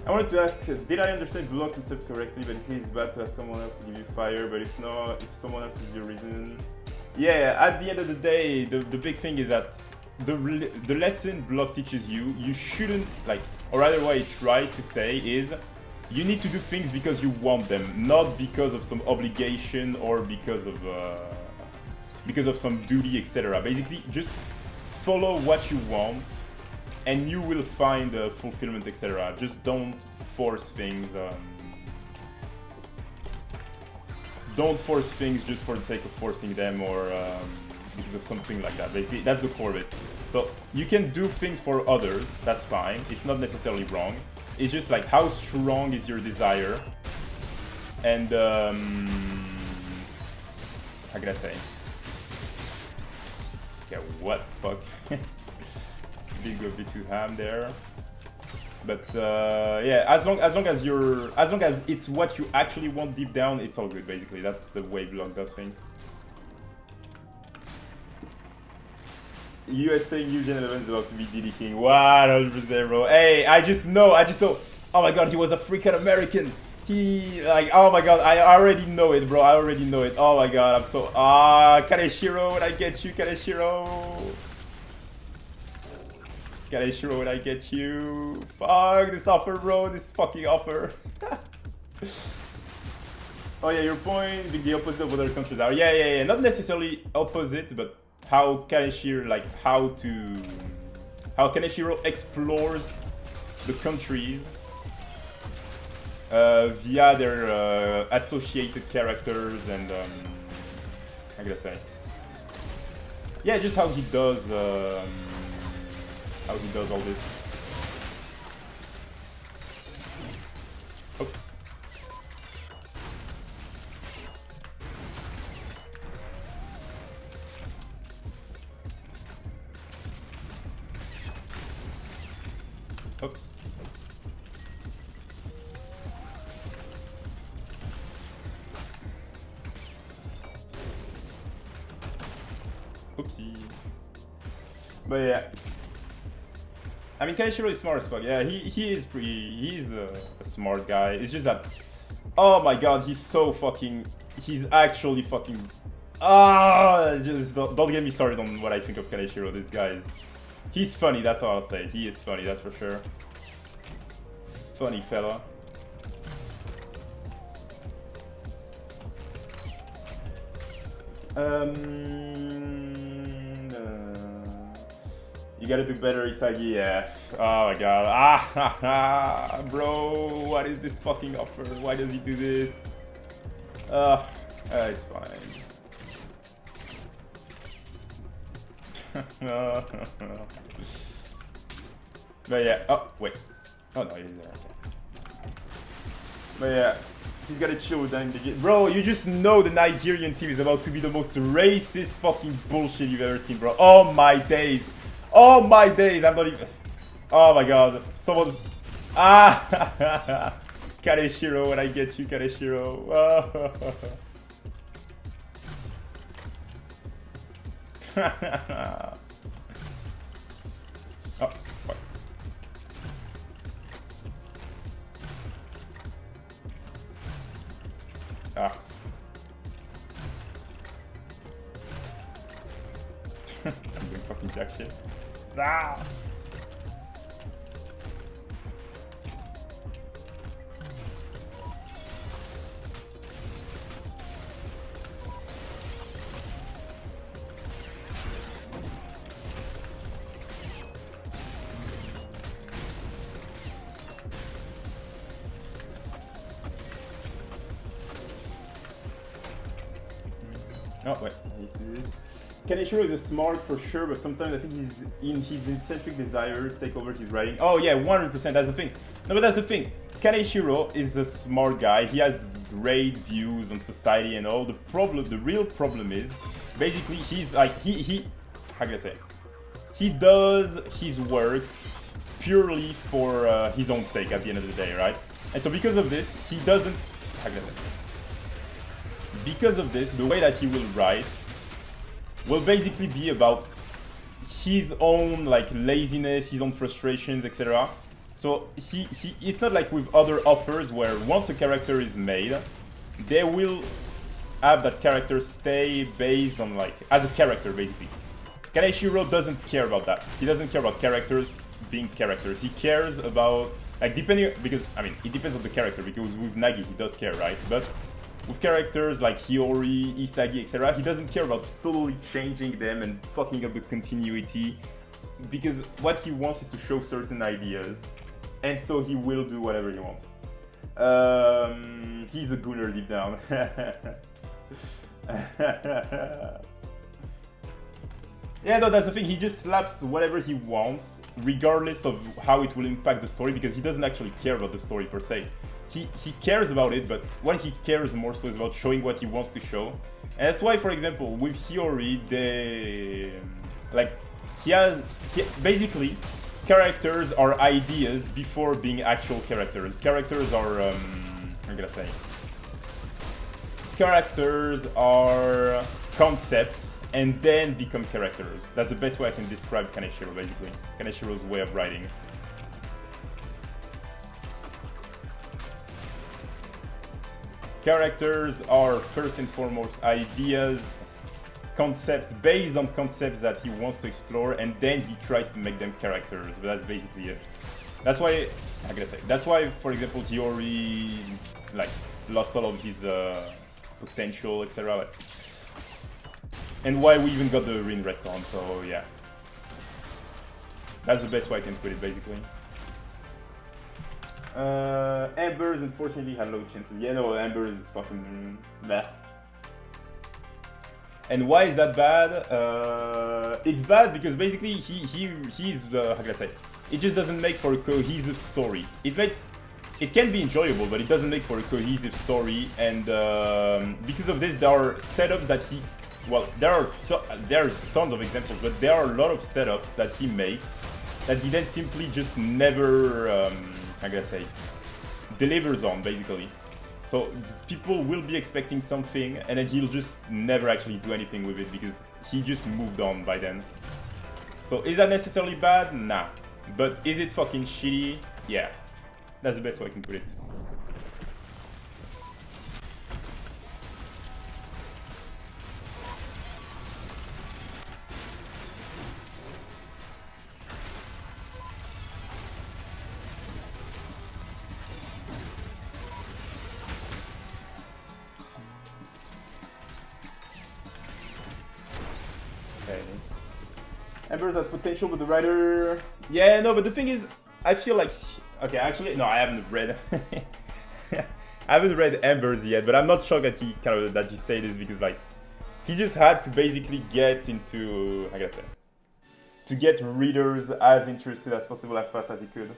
I wanted to ask, did I understand bllk concept correctly? But it is bad to ask someone else to give you fire, but if not, if someone else is your reason. Yeah, at the end of the day, the big thing is that the lesson bllk teaches you shouldn't, like, or rather what it tries to say is, you need to do things because you want them, not because of some obligation or because of some duty, etc. Basically, just follow what you want, and you will find fulfillment, etc. Just don't force things. Don't force things just for the sake of forcing them, or because of something like that. Basically, that's the core of it. So you can do things for others. That's fine. It's not necessarily wrong. It's just like how strong is your desire, and how can I say? Okay, what the fuck? Big go a bit too ham there, but yeah, as long as it's what you actually want deep down, it's all good. Basically, that's the way bllk does things. USA New Gen 11 is about to be DD King. 100%, bro. Hey, I just know. Oh my god, he was a freaking American. He, like, oh my god, I already know it, bro. I already know it. Oh my god, I'm so, Kaneshiro, when I get you, Kaneshiro. Kaneshiro, when I get you. Fuck, this offer, bro. This fucking offer. Oh yeah, your point, the opposite of what other countries are. Yeah. Not necessarily opposite, but how Kaneshiro, like, how Kaneshiro explores the countries via their associated characters and how can I say? Yeah, just how he does all this. Oops. Oops. Oopsie. But yeah, I mean, Kaneshiro is smart as fuck. Yeah, he's a smart guy. It's just that, oh my god, he's actually fucking, just don't get me started on what I think of Kaneshiro. This guy he's funny, that's all I'll say. He is funny, that's for sure. funny fella. You gotta do better, Isagi. Yeah. Oh my god. Ah, bro. What is this fucking offer? Why does he do this? It's fine. But yeah. Oh wait. Oh no, he's there. But yeah. He's got a chill down the game. Bro, you just know the Nigerian team is about to be the most racist fucking bullshit you've ever seen, bro. Oh my days. Oh my days. I'm not even... Oh my god. Someone... Ah! Kaneshiro, when I get you, Kaneshiro. Oh. Oh, what? Ah. I'm doing fucking jack shit. Ah! Oh, wait, I need to do this. Kaneshiro is a smart for sure, but sometimes I think his eccentric desires take over his writing. Oh yeah, 100%, that's the thing. No, but that's the thing. Kaneshiro is a smart guy. He has great views on society and all. The real problem is, basically, he's like, how can I say? He does his works purely for his own sake at the end of the day, right? And so because of this, he doesn't, how can I say? Because of this, the way that he will write will basically be about his own like laziness, his own frustrations, etc. So it's not like with other authors where once a character is made, they will have that character stay based on like as a character basically. Kaneshiro doesn't care about that. He doesn't care about characters being characters. He cares about like depending because I mean it depends on the character because with Nagi he does care, right? But with characters like Hiyori, Isagi, etc., he doesn't care about totally changing them and fucking up the continuity because what he wants is to show certain ideas and so he will do whatever he wants. He's a gooner deep down. Yeah, no, that's the thing, he just slaps whatever he wants regardless of how it will impact the story because he doesn't actually care about the story per se. He cares about it, but what he cares more so is about showing what he wants to show. And that's why, for example, with Hiyori, basically, characters are ideas before being actual characters. Characters are, I'm gonna say, characters are concepts and then become characters. That's the best way I can describe Kaneshiro, basically. Kaneshiro's way of writing. Characters are first and foremost ideas, concepts based on concepts that he wants to explore, and then he tries to make them characters. But that's basically it. That's why, how can I say? That's why, for example, Hiyori like lost all of his potential, etc. And why we even got the Rin retcon. So yeah, that's the best way I can put it, basically. Embers unfortunately had low chances. Yeah, no, Embers is fucking meh. And why is that bad? It's bad because basically he's how can I say? It just doesn't make for a cohesive story. It can be enjoyable, but it doesn't make for a cohesive story. And because of this, there are setups that there's tons of examples, but there are a lot of setups that he makes that he then simply just never. I gotta say, delivers on basically. So people will be expecting something and then he'll just never actually do anything with it because he just moved on by then. So is that necessarily bad? Nah. But is it fucking shitty? Yeah. That's the best way I can put it. Okay. Embers has potential, but the writer... Yeah, no, but the thing is, I feel like... Okay, actually, no, I haven't read... I haven't read Embers yet, but I'm not shocked that that you say this because, like, he just had to basically get into... How can I say? To get readers as interested as possible as fast as he could.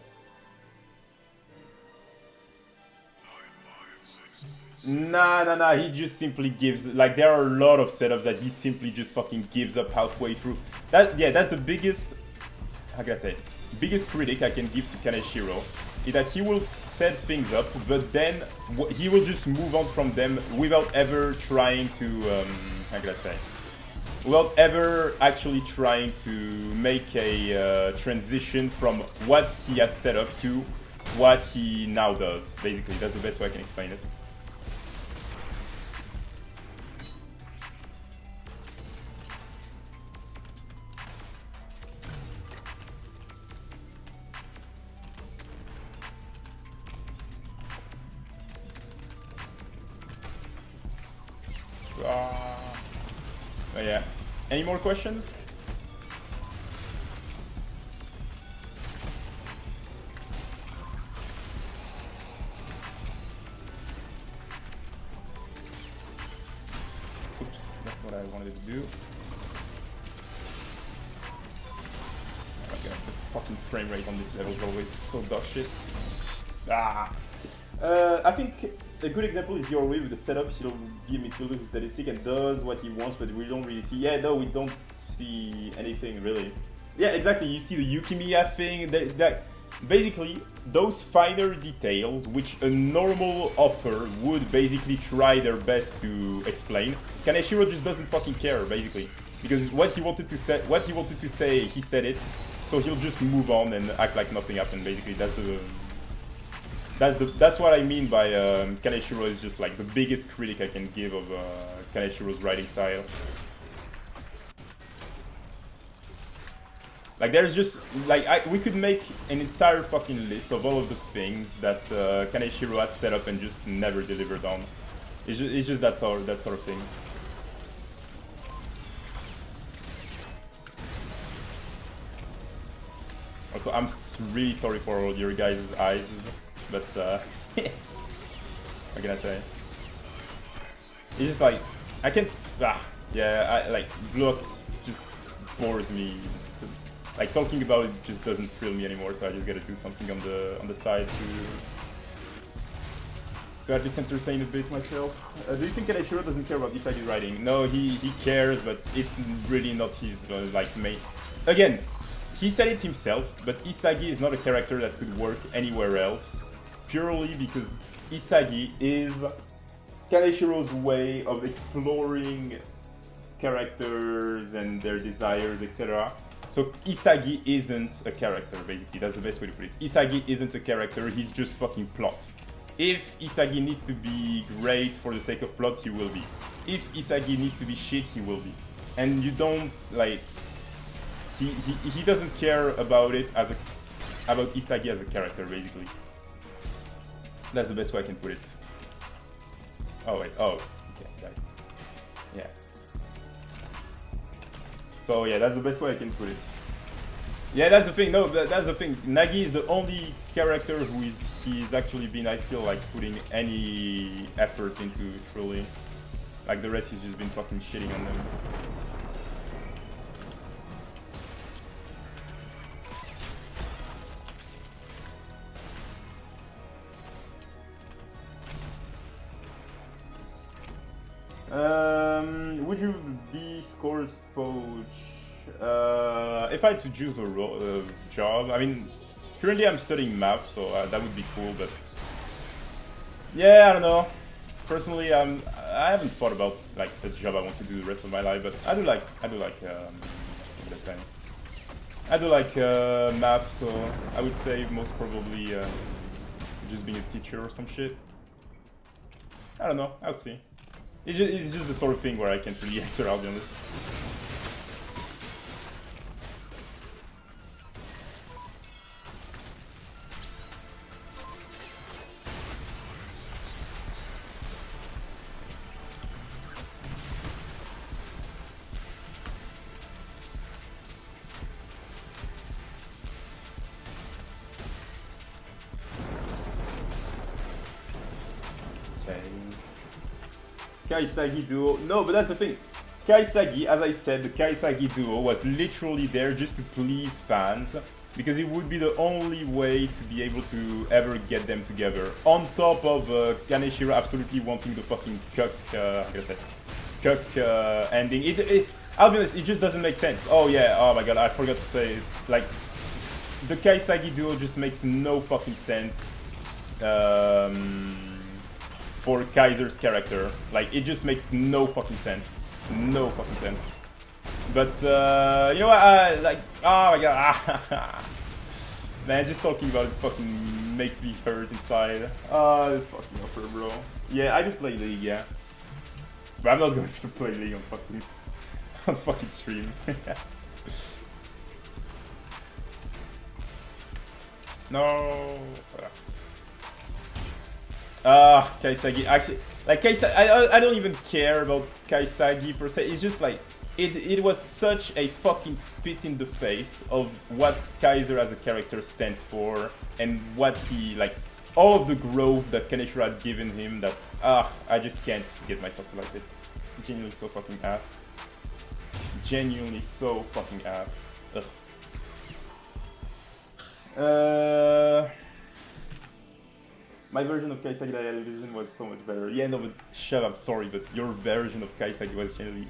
Nah, he just simply gives, like, there are a lot of setups that he simply just fucking gives up halfway through. That's the biggest, how can I say, biggest critic I can give to Kaneshiro, is that he will set things up, but then he will just move on from them without ever trying to, how can I say, without ever actually trying to make a transition from what he had set up to what he now does, basically. That's the best way I can explain it. Oh yeah. Any more questions? Oops, that's what I wanted to do. Okay, the fucking frame rate on this level is always so dog shit. I think a good example is your way with the setup. He'll give me tools with statistic and does what he wants, but we don't really see. Yeah, no, we don't see anything really. Yeah, exactly. You see the Yukimiya thing. That basically those finer details, which a normal author would basically try their best to explain. Kaneshiro just doesn't fucking care, basically, because what he wanted to say, he said it. So he'll just move on and act like nothing happened. Basically, that's what I mean by Kaneshiro is just like the biggest critic I can give of Kaneshiro's writing style. Like there's just like we could make an entire fucking list of all of the things that Kaneshiro had set up and just never delivered on. It's just that sort of thing. Also, I'm really sorry for all your guys' eyes. But, what can I say? It's just like, I can't, bllk just bores me. Like, talking about it just doesn't thrill me anymore, so I just gotta do something on the side to at least entertain a bit myself. Do you think Kaneshiro doesn't care about Isagi's writing? No, he cares, but it's really not his, main... Again, he said it himself, but Isagi is not a character that could work anywhere else. Purely because Isagi is Kaneshiro's way of exploring characters and their desires, etc. So Isagi isn't a character, basically. That's the best way to put it. Isagi isn't a character, he's just fucking plot. If Isagi needs to be great for the sake of plot, he will be. If Isagi needs to be shit, he will be. And you don't, like... He doesn't care about it about Isagi as a character, basically. That's the best way I can put it. Oh wait, oh, okay, got it. Yeah. So yeah, that's the best way I can put it. Yeah, that's the thing, no, that's the thing. Nagi is the only character who he's actually been, I feel like, putting any effort into, truly. Like the rest, he's just been fucking shitting on them. Would you be scored poach? If I had to choose a job, I mean, currently I'm studying math, so that would be cool, but yeah, I don't know. Personally, I haven't thought about like the job I want to do the rest of my life, but I do like math, so I would say most probably just being a teacher or some shit. I don't know, I'll see. It's just the sort of thing where I can't really answer, I'll be honest. Kaisagi duo. No, but that's the thing. Kaisagi, as I said, the Kaisagi duo was literally there just to please fans, because it would be the only way to be able to ever get them together. On top of Kaneshiro absolutely wanting the fucking cuck ending. I'll be honest, it just doesn't make sense. Oh yeah, oh my god, I forgot to say it. Like, the Kaisagi duo just makes no fucking sense for Kaiser's character. Like, it just makes no fucking sense. No fucking sense. But, you know what, like, oh my god. Man, just talking about it fucking makes me hurt inside. Oh, this fucking offer, bro. Yeah, I do play League, yeah. But I'm not going to play League on fucking stream. No. Kaisagi. Actually, like Kaisagi, I don't even care about Kaisagi per se. It's just like it was such a fucking spit in the face of what Kaiser as a character stands for and what he, like, all of the growth that Kaneshiro had given him. That I just can't get myself to like it. Genuinely so fucking ass. Genuinely so fucking ass. Ugh. My version of Kaisagi that I had envisioned was so much better. Yeah, no, but shut up, sorry, but your version of Kaisagi was generally...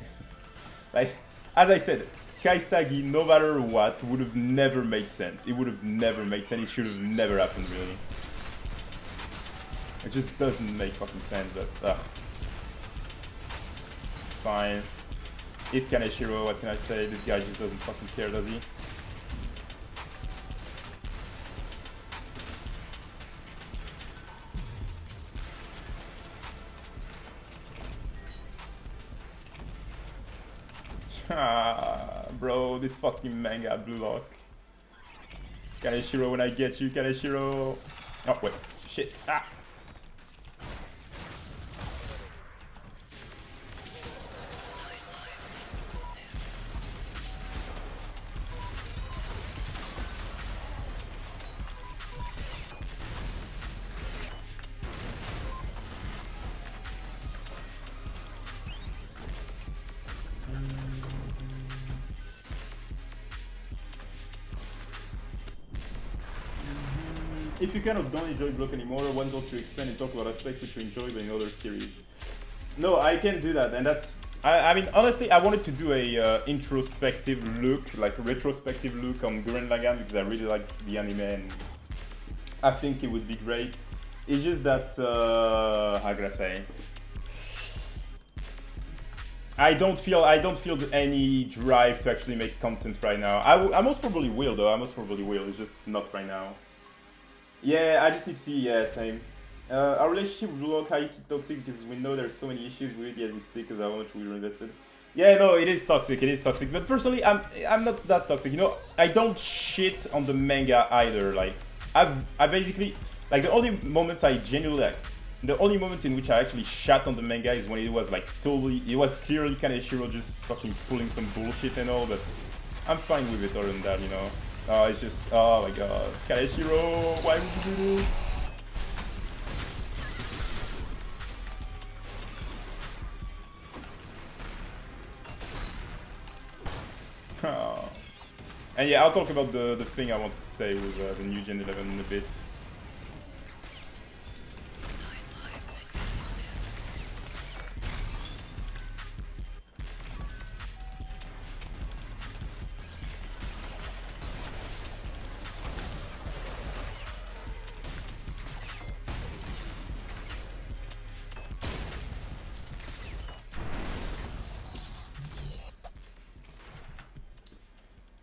Like, as I said, Kaisagi, no matter what, would have never made sense. It would have never made sense. It should have never happened, really. It just doesn't make fucking sense, but... Fine. It's Kaneshiro, what can I say? This guy just doesn't fucking care, does he? Bro, this fucking manga bllk. Kaneshiro, when I get you, Kaneshiro. Oh, wait. Shit. If you kind of don't enjoy bllk anymore, why don't you expand and talk about aspects which you enjoy but in other series? No, I can't do that, and that's... I mean, honestly, I wanted to do a introspective look, like a retrospective look on Gurren Lagann, because I really like the anime and I think it would be great. It's just that, how can I say? I don't feel any drive to actually make content right now. I most probably will, though. I most probably will. It's just not right now. Yeah, I just need to see. Yeah, same. Our relationship with bllk high toxic because we know there's so many issues with it, yet we stick because how much we were invested. Yeah, no, it is toxic. It is toxic. But personally, I'm not that toxic. You know, I don't shit on the manga either. Like, I basically, like, the only moments I genuinely like. The only moments in which I actually shat on the manga is when it was like totally, it was clearly Kaneshiro just fucking pulling some bullshit and all, but I'm fine with it other than that, you know. It's just, oh my god, Kaneshiro, why would you do this? Oh. And yeah, I'll talk about the thing I wanted to say with the new Gen 11 in a bit.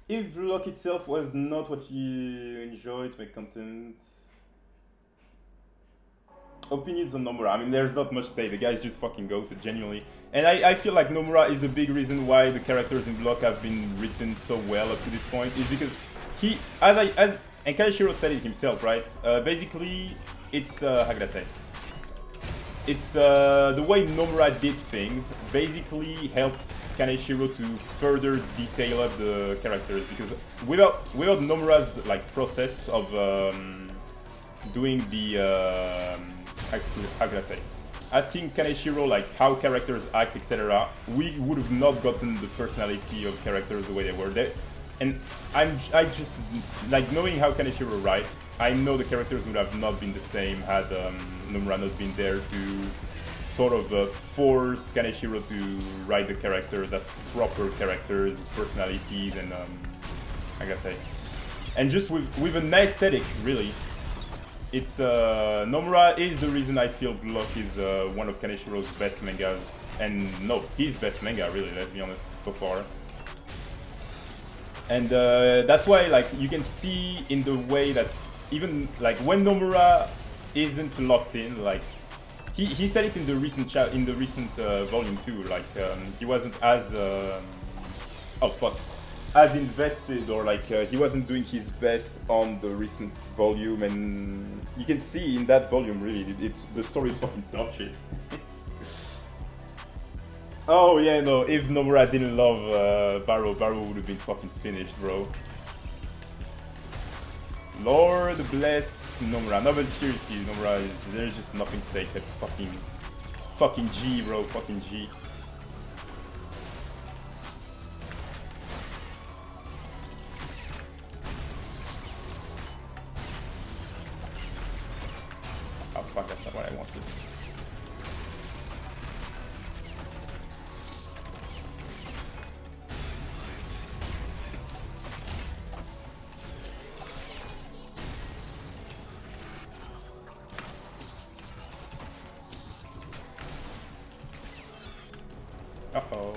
If bllk itself was not what you enjoy to make content... Opinions on Nomura, I mean there's not much to say, the guy's just fucking goated, genuinely. And I feel like Nomura is a big reason why the characters in bllk have been written so well up to this point, is because he, and Kaneshiro said it himself, right? Basically, it's, how can I say? It's the way Nomura did things basically helped Kaneshiro to further detail up the characters, because without Nomura's like process of doing the how can I say? asking Kaneshiro like how characters act, etc., we would have not gotten the personality of characters the way they were. And I just like knowing how Kaneshiro writes. I know the characters would have not been the same had Nomura not been there to sort of force Kaneshiro to write the characters as proper characters, personalities, and I gotta say, and just with an aesthetic, really. It's Nomura is the reason I feel bllk is one of Kaneshiro's best mangas, and no, his best manga, really. Let's be honest, so far. And that's why, like, you can see in the way that even like when Nomura isn't locked in, like he said it in the recent volume too. Like he wasn't as as invested, or like he wasn't doing his best on the recent volume, and you can see in that volume really, the story is fucking dog shit. Oh yeah, no, if Nomura didn't love Barrow would have been fucking finished, bro. Lord bless Nomura. No, but seriously, Nomura, there's just nothing to say except fucking G, bro, fucking G. Oh fuck, that's not what I wanted. Uh-oh.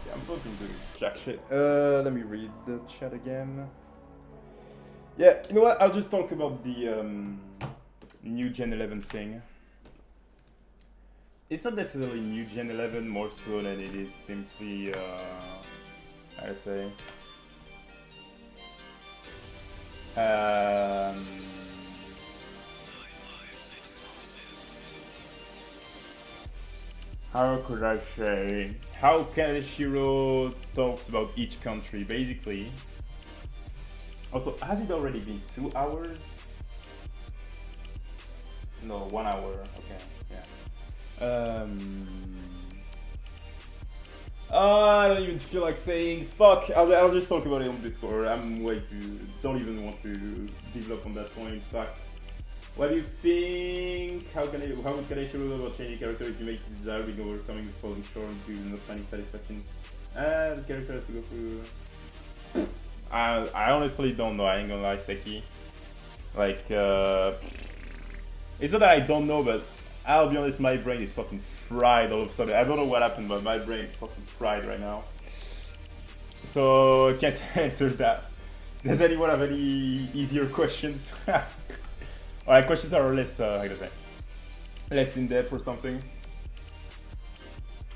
Yeah, I'm fucking doing jack shit. Let me read the chat again. Yeah, you know what? I'll just talk about the new Gen 11 thing. It's not necessarily new Gen 11, more so than it is simply, how to say? How could I say? How Kaneshiro talks about each country, basically. Also, has it already been 2 hours? No, 1 hour. Okay, yeah. I don't even feel like saying fuck. I'll just talk about it on Discord. I'm way too. Don't even want to develop on that point. Fuck. What do you think? How would Kaneshiro about changing character if you make it desiring overcoming the falling short due to not finding satisfaction? The character has to go through. I honestly don't know. I ain't gonna lie, Seki. Like, it's not that I don't know, but I'll be honest, my brain is fucking fried all of a sudden. I don't know what happened, but my brain is fucking fried right now. So I can't answer that. Does anyone have any easier questions? Alright, questions are less, how to say, less in depth or something.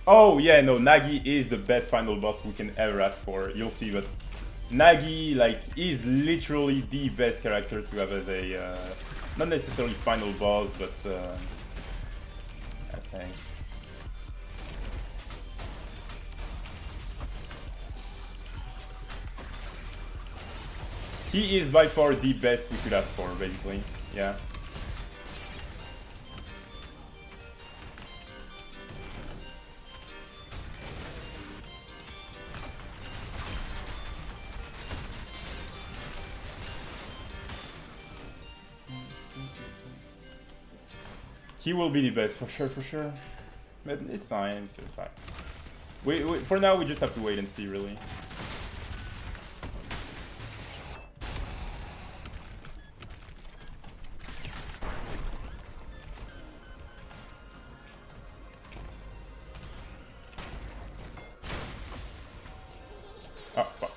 Oh yeah, no, Nagi is the best final boss we can ever ask for. You'll see, but Nagi, like, is literally the best character to have as a, not necessarily final boss, but, I think. He is by far the best we could ask for, basically. Yeah. He will be the best for sure. But it's fine, it's fine. For now, we just have to wait and see, really. Oh, fuck.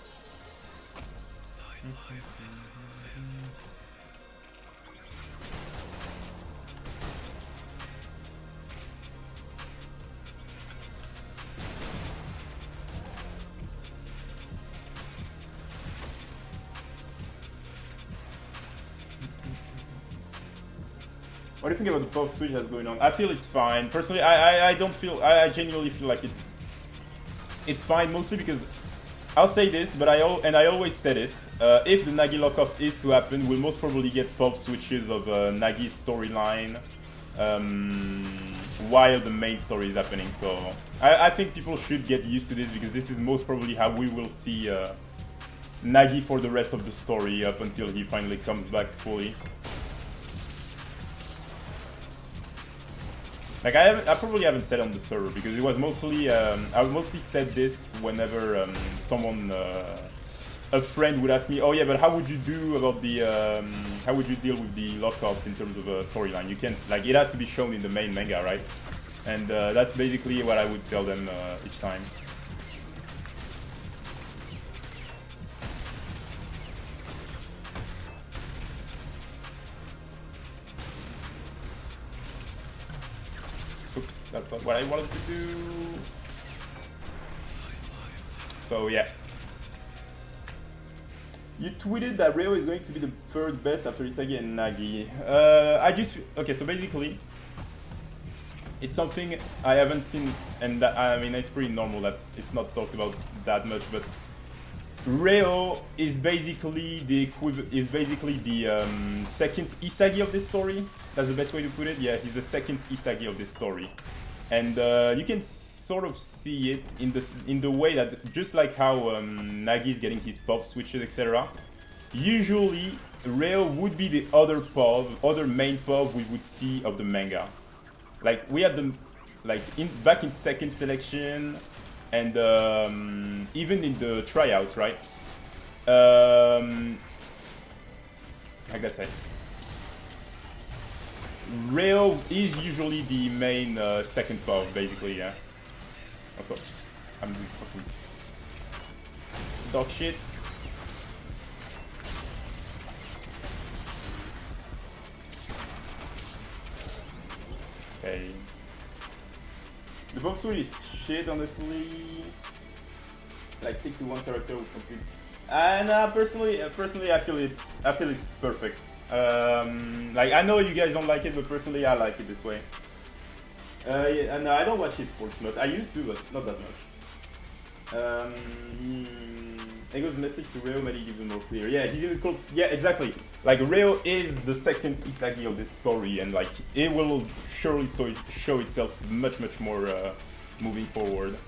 What do you think about the pop switch that's going on? I feel it's fine. Personally, I don't feel, I genuinely feel like it's fine, mostly because I'll say this, but I always said it. if the Nagi lockoff is to happen, we'll most probably get pulse switches of Nagi's storyline while the main story is happening. So I think people should get used to this, because this is most probably how we will see Nagi for the rest of the story up until he finally comes back fully. Like I probably haven't said on the server, because it was mostly I mostly said this whenever someone a friend would ask me, oh yeah, but how would you do about the how would you deal with the lockups in terms of a storyline? You can't, like, it has to be shown in the main manga, right? And that's basically what I would tell them each time. Oops, that's not what I wanted to do. So yeah. You tweeted that Ryo is going to be the third best after Isagi and Nagi. Okay, so basically, it's something I haven't seen, and that, I mean, it's pretty normal that it's not talked about that much, but Ryo is basically the second Isagi of this story. That's the best way to put it. Yeah, he's the second Isagi of this story, and you can sort of see it in the way that, just like how Nagi is getting his pulse switches, etc. Usually, Ryo would be the other main pulse we would see of the manga. Like we had them, like back in second selection, and even in the tryouts, right? Like I said, Ryo is usually the main second pulse, basically, yeah. Also, I'm doing fucking dog shit. Okay. The box suit is shit, honestly. Like, stick to one character with complete. And personally, I feel it's perfect. Like, I know you guys don't like it, but personally, I like it this way. Yeah, and I don't watch his sports much. I used to, but not that much. Ego's message to Ryo made it even more clear. Yeah, he didn't call. Yeah, exactly. Like Ryo is the second Isagi of this story, and like it will surely show itself much more moving forward.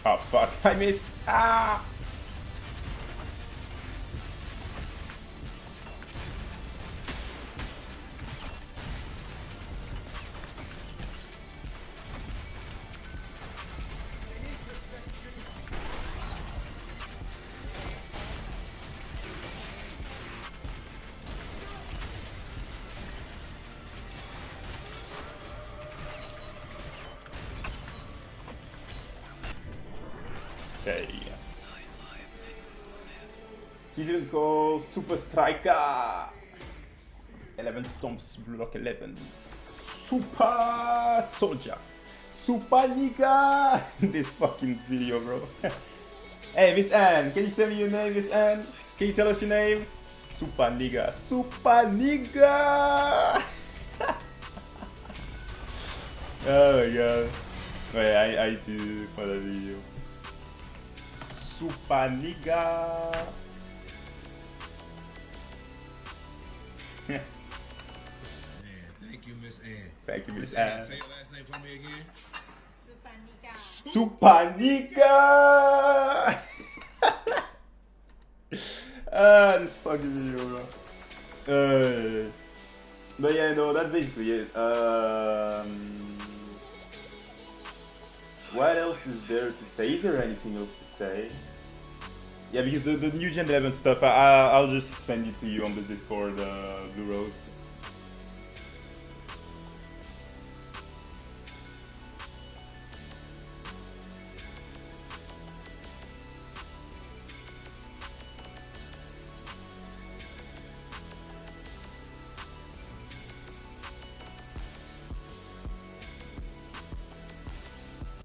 Oh fuck, I missed! Ah! Okay. He's even called Super Striker. 11 stomps, block 11. Super Soldier. Super Nigga. This fucking video, bro. Hey, Miss Anne, can you tell me your name, Miss Anne? Can you tell us your name? Super Nigga. Super Nigga. Oh my god. Wait, I do for the video. Super Nigga. Yeah, thank you, Miss Ann. Thank you, Miss Ann. Say your last name for me again. Super Nigga. This fucking video, bro. But yeah, no, that's basically it. What else is there to say? Is there anything else to say? Yeah, because the new Gen 11 stuff, I'll just send it to you on the Discord, Blue Rose.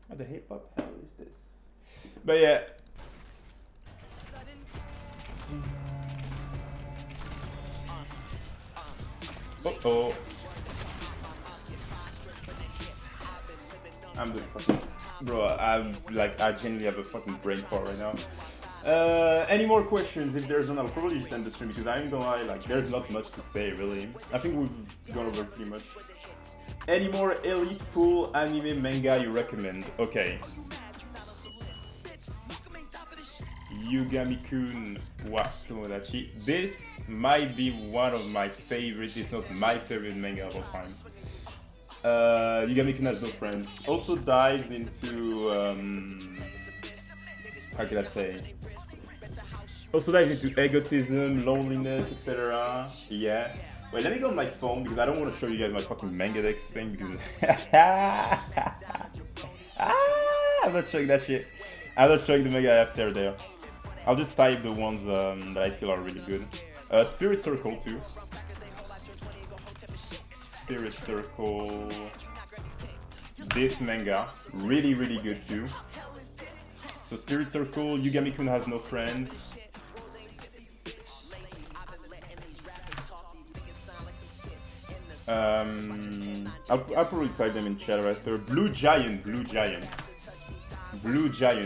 What the hip-hop hell is this? But yeah. Oh. I'm the fucking... Bro, I genuinely have a fucking brain fart right now. Any more questions? If there's none, I'll probably just end the stream because I ain't gonna lie, like, there's not much to say, really. I think we've gone over pretty much. Any more elite pool anime manga you recommend? Okay. Yugami-kun wa Tomodachi. This might be one of my favorites, if not my favorite manga of all time. Yugami-kun has no friends. Also dives into how can I say? Also dives into egotism, loneliness, etc. Yeah. Wait, let me go on my phone because I don't want to show you guys my fucking manga deck thing because I'm not showing that shit. I'm not showing the manga I have there. I'll just type the ones that I feel are really good. Spirit Circle too. Spirit Circle. This manga, really good too. So Spirit Circle, Yugami-kun has no friends. I'll probably type them in chat after. Blue Giant,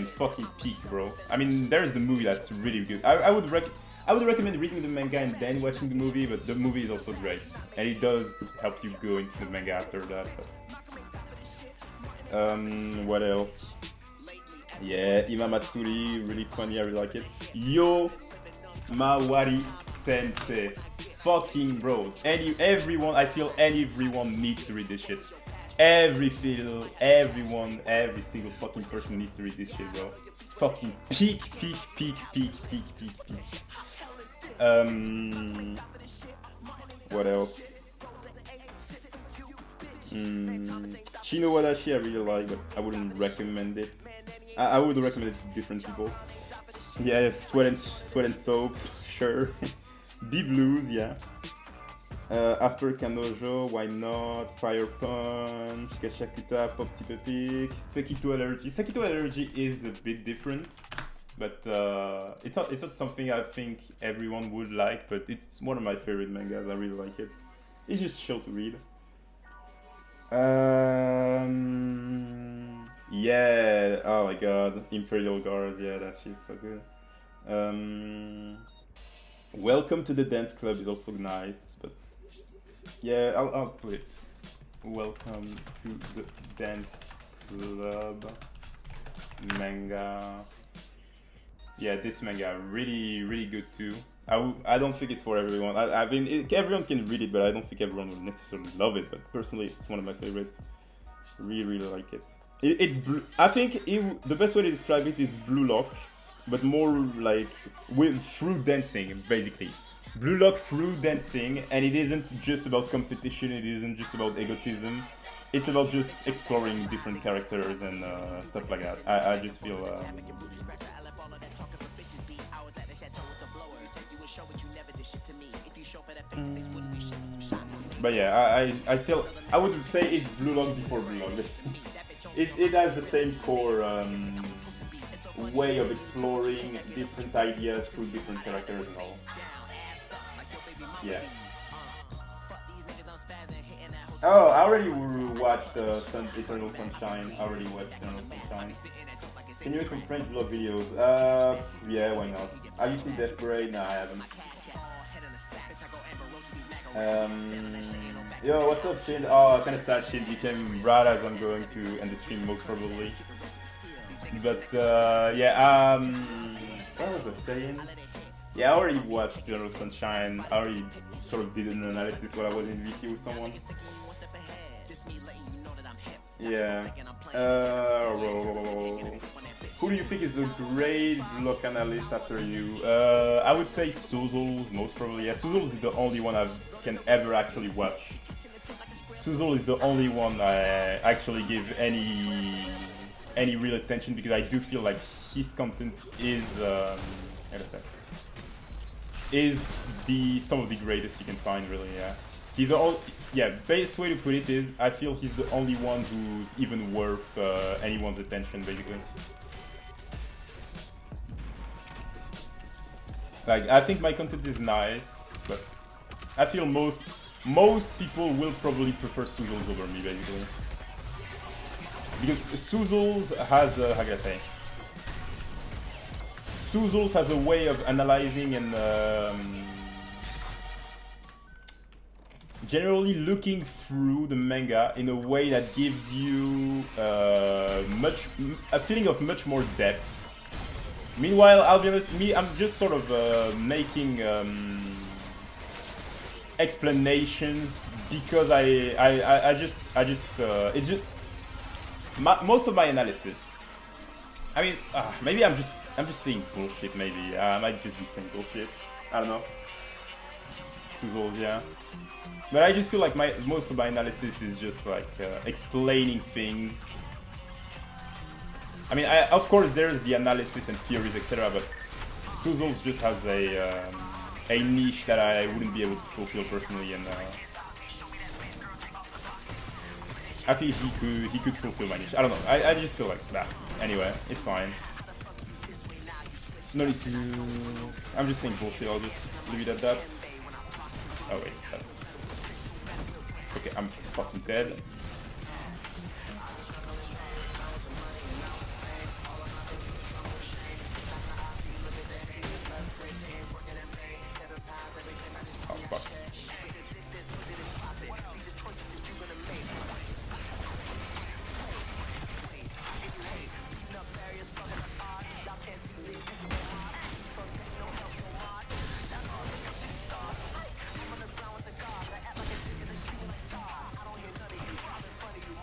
fucking peak, bro. I mean, there's a movie that's really good. I would recommend reading the manga and then watching the movie, but the movie is also great, and it does help you go into the manga after that. But. What else? Yeah, Ima Matsuri, really funny. I really like it. Yo Mawari Sensei, fucking bro. Everyone, I feel everyone needs to read this shit. Every single fucking person needs to read this shit, bro. Fucking peak. What else? Chino Wadashi I really like, but I wouldn't recommend it. I would recommend it to different people. Yeah, Sweat and Soap, sure. Deep Blues, yeah. After Kanojo, why not? Fire Punch, Gashakuta, Pop Tip Epic, Sekito Allergy. Sekito Allergy is a bit different, but it's not something I think everyone would like, but it's one of my favorite mangas. I really like it. It's just chill to read. Yeah, oh my god, Imperial Guard, yeah, that shit's so good. Welcome to the Dance Club is also nice, but yeah, I'll put it. Welcome to the Dance Club manga. Yeah, this manga really good too. I don't think it's for everyone. I mean, everyone can read it, but I don't think everyone will necessarily love it. But personally, it's one of my favorites. Really like it. It's blue. I think the best way to describe it is Blue Lock, but more like through dancing, basically. Blue Lock through dancing, and it isn't just about competition. It isn't just about egotism. It's about just exploring different characters and stuff like that. I just feel. But yeah, I would say it's Blue Lock before Blue Lock. It has the same core way of exploring different ideas through different characters and all. Yeah. Oh, I already watched Eternal Sunshine. I already watched Eternal Sunshine. Can you make some French vlog videos? Yeah, why not? Have you seen Death Parade? Nah, I haven't. Yo, what's up, Shin? Oh, kind of sad Shin became right as I'm going to end the stream, most probably. But, yeah, what was I saying? Yeah, I already watched Eternal Sunshine. I already sort of did an analysis while I was in VT with someone. Yeah. Who do you think is the great vlog analyst after you? I would say Suzel, most probably. Yeah, Suzel is the only one I can ever actually watch. Suzel is the only one I actually give any real attention because I do feel like his content is some of the greatest you can find, really. Yeah. Best way to put it is I feel he's the only one who's even worth anyone's attention, basically. Like, I think my content is nice, but I feel most people will probably prefer Suzzles over me, basically. Because Suzzles has a, how can I say? Suzzles has a way of analyzing and generally looking through the manga in a way that gives you a feeling of much more depth. Meanwhile, I'll be honest, I'm just sort of making explanations because it's just most of my analysis. I mean, maybe I'm just saying bullshit. Maybe I might just be saying bullshit. I don't know. Suzzles, yeah. But I just feel like most of my analysis is just like explaining things. I mean, of course there's the analysis and theories, etc. But Suzzles just has a niche that I wouldn't be able to fulfill personally, and I think he could fulfill my niche. I don't know. I just feel like that. Anyway, it's fine. No need to. I'm just saying bullshit. I'll just leave it at that. Oh wait, that's... Okay, I'm fucking dead. Oh fuck.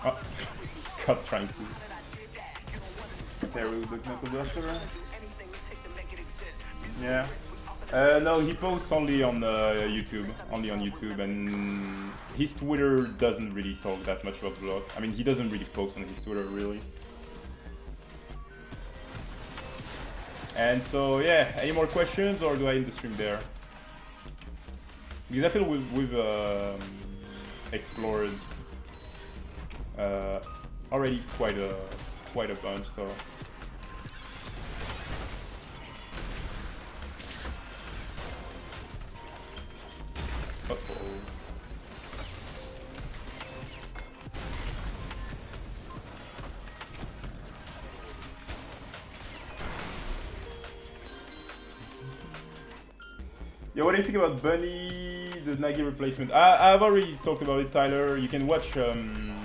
Oh, God, trying to compare with the Knuckle Duster. Yeah. No, he posts only on YouTube. Only on YouTube, and his Twitter doesn't really talk that much about bllk. I mean, he doesn't really post on his Twitter, really. And so, yeah, any more questions, or do I end the stream there? Because I feel we've explored already quite a bunch, so. Uh-oh. Yeah, what do you think about Bunny, the Nagi replacement? I've already talked about it, Tyler. You can watch, I'm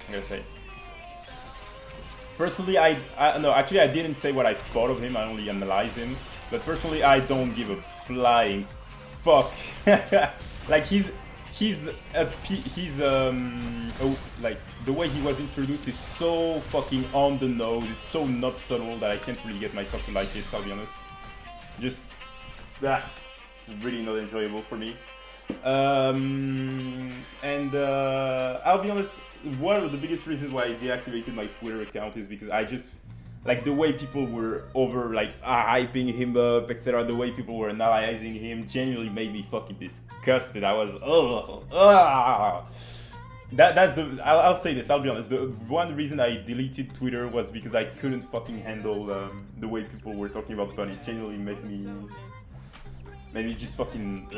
gonna say. Personally, no, actually I didn't say what I thought of him, I only analyzed him. But personally, I don't give a flying fuck. Like, like, the way he was introduced is so fucking on the nose, it's so not subtle that I can't really get myself to like it, I'll be honest. Just, really not enjoyable for me. And I'll be honest, one of the biggest reasons why I deactivated my Twitter account is because I just, like, the way people were hyping him up, etc., the way people were analyzing him genuinely made me fucking disgusted. I was, That's the, I'll say this, I'll be honest, the one reason I deleted Twitter was because I couldn't fucking handle the way people were talking about Bunny. It genuinely made me just fucking,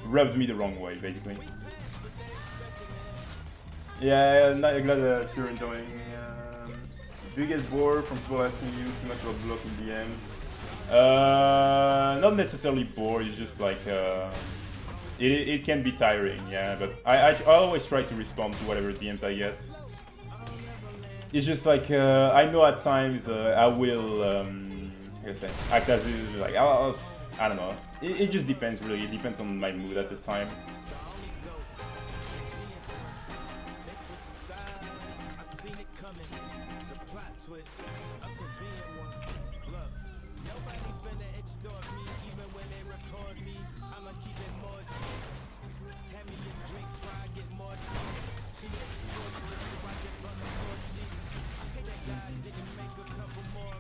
rubbed me the wrong way, basically. Yeah, I'm glad that you're enjoying. Do you get bored from people asking you too much about bllk in DMs? Not necessarily bored, it's just like, it can be tiring, yeah, but I always try to respond to whatever DMs I get. It's just like, I know at times I will, like I say, act as if, like, I don't know, it just depends really, it depends on my mood at the time.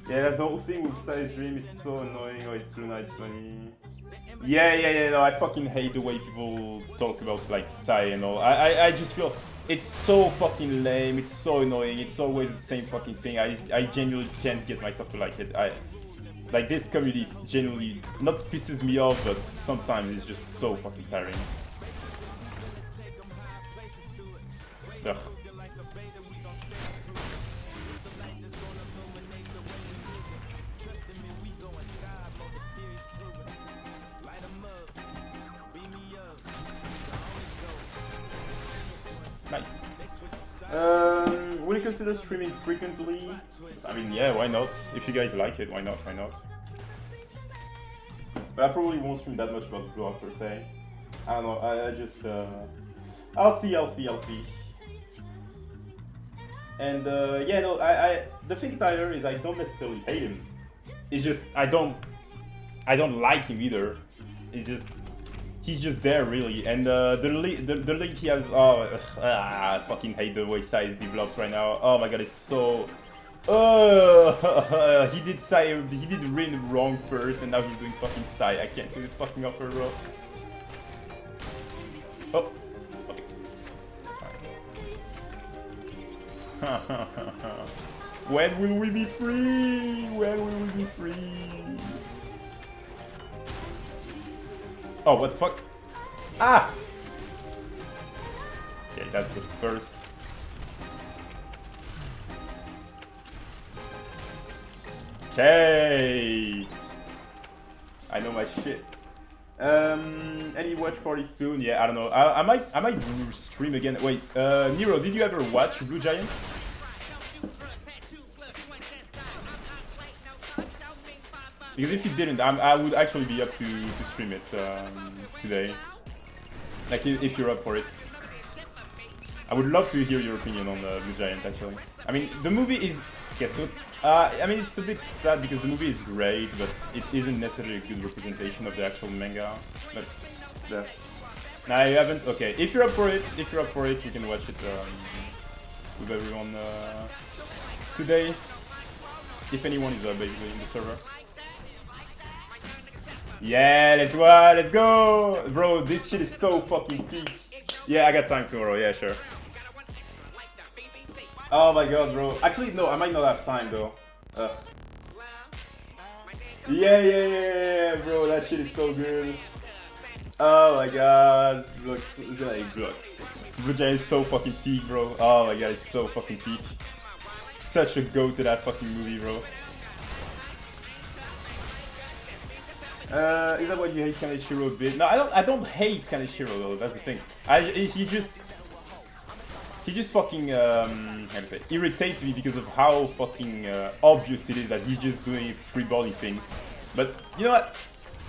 Yeah, that's the whole thing with Sai's dream, it's so annoying, or it's Luna, it's funny. Yeah, no, I fucking hate the way people talk about, like, Sai and all. I just feel it's so fucking lame, it's so annoying, it's always the same fucking thing. I genuinely can't get myself to like it. Like, this community genuinely, not pisses me off, but sometimes it's just so fucking tiring. Ugh. Nice. Will you consider streaming frequently? I mean, yeah, why not? If you guys like it, why not? Why not? But I probably won't stream that much about the blog per se. I don't know. I just I'll see. And yeah, no. The thing, Tyler, is I don't necessarily hate him. It's just I don't like him either. It's just. He's just there, really, and the league he has. Oh, I fucking hate the way Sai is developed right now. Oh my god, it's so. He did Rin wrong first, and now he's doing fucking Sai. I can't do this fucking upper row. Oh, okay. When will we be free? When will we be free? Oh, what the fuck? Ah! Okay, that's the first. Okay! I know my shit. Any watch party soon? Yeah, I don't know. I might stream again. Wait, Nero, did you ever watch Blue Giant? Because if you didn't, I would actually be up to stream it today. Like, if you're up for it. I would love to hear your opinion on Blue Giant, actually. I mean, the movie is... Yeah, so, I mean, it's a bit sad because the movie is great, but it isn't necessarily a good representation of the actual manga. But, yeah. Nah, you haven't? Okay, if you're up for it, you can watch it with everyone today. If anyone is basically in the server. Yeah, let's go! Bro, this shit is so fucking peak. Yeah, I got time tomorrow, yeah, sure. Oh my god, bro. Actually, no, I might not have time, though. Yeah, bro, that shit is so good. Oh my god. Look, Blue Giant is so fucking peak, bro. Oh my god, it's so fucking peak. Such a go to that fucking movie, bro. Is that what you hate Kaneshiro a bit? No, I don't hate Kaneshiro though, that's the thing. He just fucking, how to say, irritates me because of how fucking obvious it is that he's just doing free-balling things. But, you know what?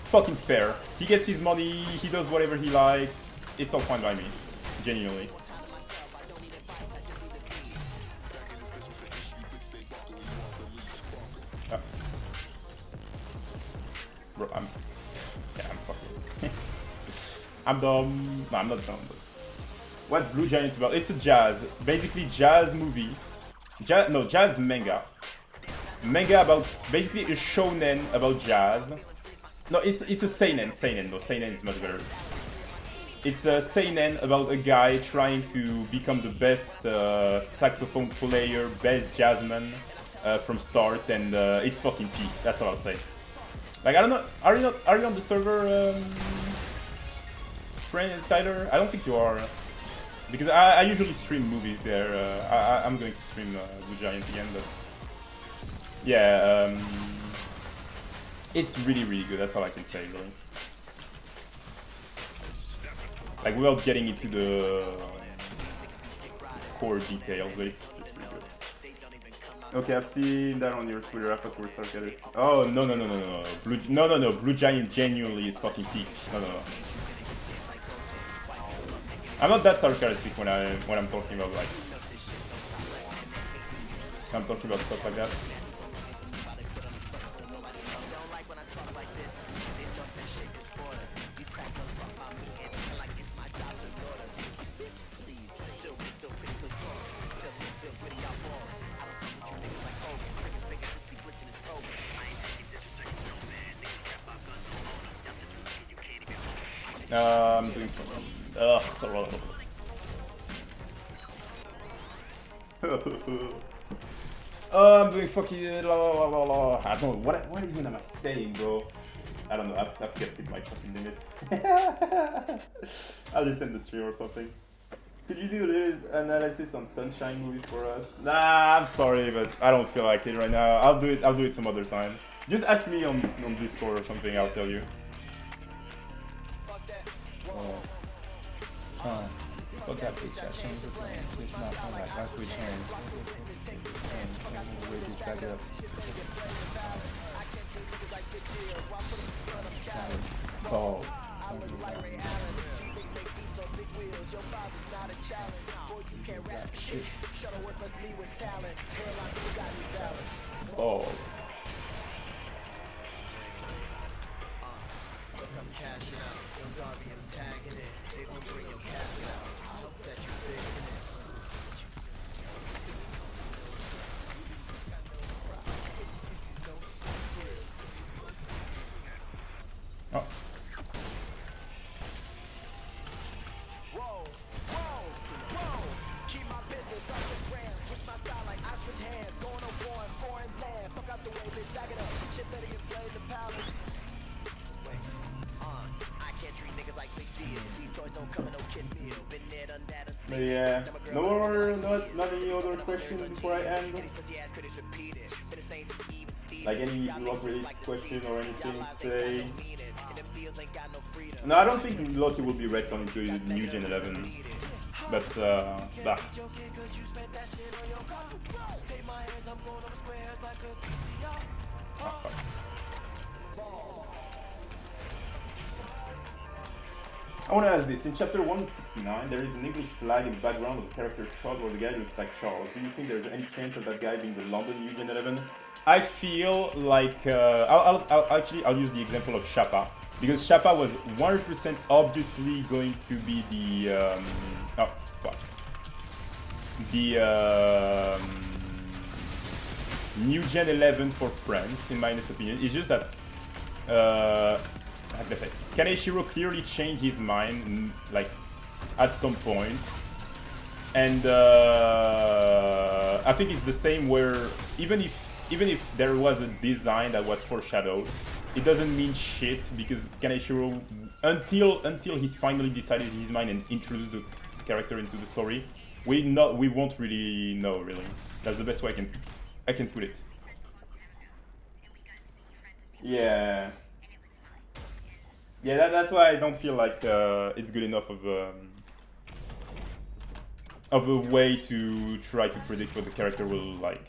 Fucking fair. He gets his money, he does whatever he likes. It's all fine by me. Genuinely. Bro, I'm fucking... I'm dumb. No, I'm not dumb, but... What's Blue Giant about? It's a basically jazz movie. Jazz manga. Manga about, basically a shonen about jazz. No, it's a seinen, no, seinen is much better. It's a seinen about a guy trying to become the best saxophone player, best jazzman from start, and it's fucking peak, that's what I'll say. Like, I don't know, are you on the server, friend Tyler? I don't think you are. Because I usually stream movies there. I'm going to stream Blue Giant again, but yeah, it's really, really good. That's all I can say, really. Like, without getting into the core details, but it's just really good. Okay, I've seen that on your Twitter. I thought you were sarcastic. Oh no. Blue Giant genuinely is fucking peak. No. I'm not that sarcastic when I'm talking about like I'm talking about stuff like that. I'm doing something. I'm doing fucking I don't know what even am I saying, bro? I don't know. I've kept it my fucking limit. I'll just end the stream or something. Could you do a little analysis on Sunshine movies for us? Nah, I'm sorry, but I don't feel like it right now. I'll do it some other time. Just ask me on Discord or something, I'll tell you. Oh. Fuck that bitch, that change the plan. Switch my phone like I switch hands. Way bitch back up. Oh. Oh. Oh. But yeah, not any other questions before I end? Like any block related question or anything to say? No, I don't think Loki will be retconned into New Gen 11. But, bah. Oh, fuck. I want to ask this. In chapter 169, there is an English flag in the background of the character shot where the guy looks like Charles. Do you think there's any chance of that guy being the London New Gen 11? I feel like... I'll use the example of Shappa. Because Shappa was 100% obviously going to be the... oh, fuck. The... New Gen 11 for France, in my honest opinion. It's just that... how can I say? Kaneshiro clearly changed his mind, like, at some point. And I think it's the same where even if there was a design that was foreshadowed, it doesn't mean shit because Kaneshiro, until he's finally decided his mind and introduced the character into the story, we won't really know. Really, that's the best way I can put it. Yeah. Yeah, that's why I don't feel like it's good enough of a way to try to predict what the character will like.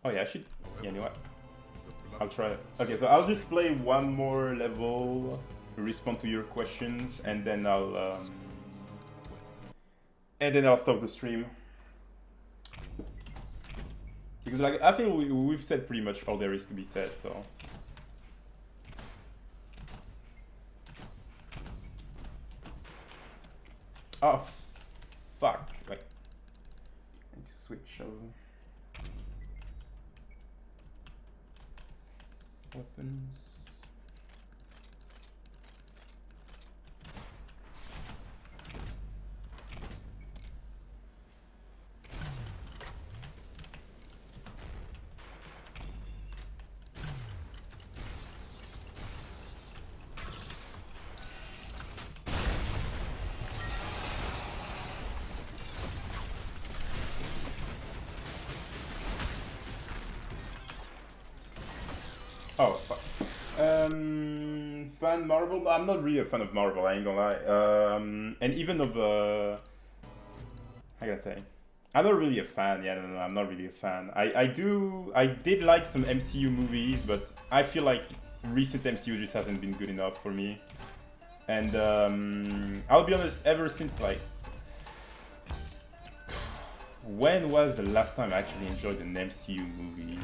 Oh yeah, I should. Yeah, you know what? I'll try it. Okay, so I'll just play one more level to respond to your questions, and then I'll stop the stream. Because like I think we've said pretty much all there is to be said, so. Oh, fuck! Wait, I need to switch over. Weapons. Oh, fuck. Fan Marvel? I'm not really a fan of Marvel, I ain't gonna lie. And even of, how can I say? I'm not really a fan, yeah, no, I'm not really a fan. I did like some MCU movies, but I feel like recent MCU just hasn't been good enough for me. And, I'll be honest, ever since, like, when was the last time I actually enjoyed an MCU movie?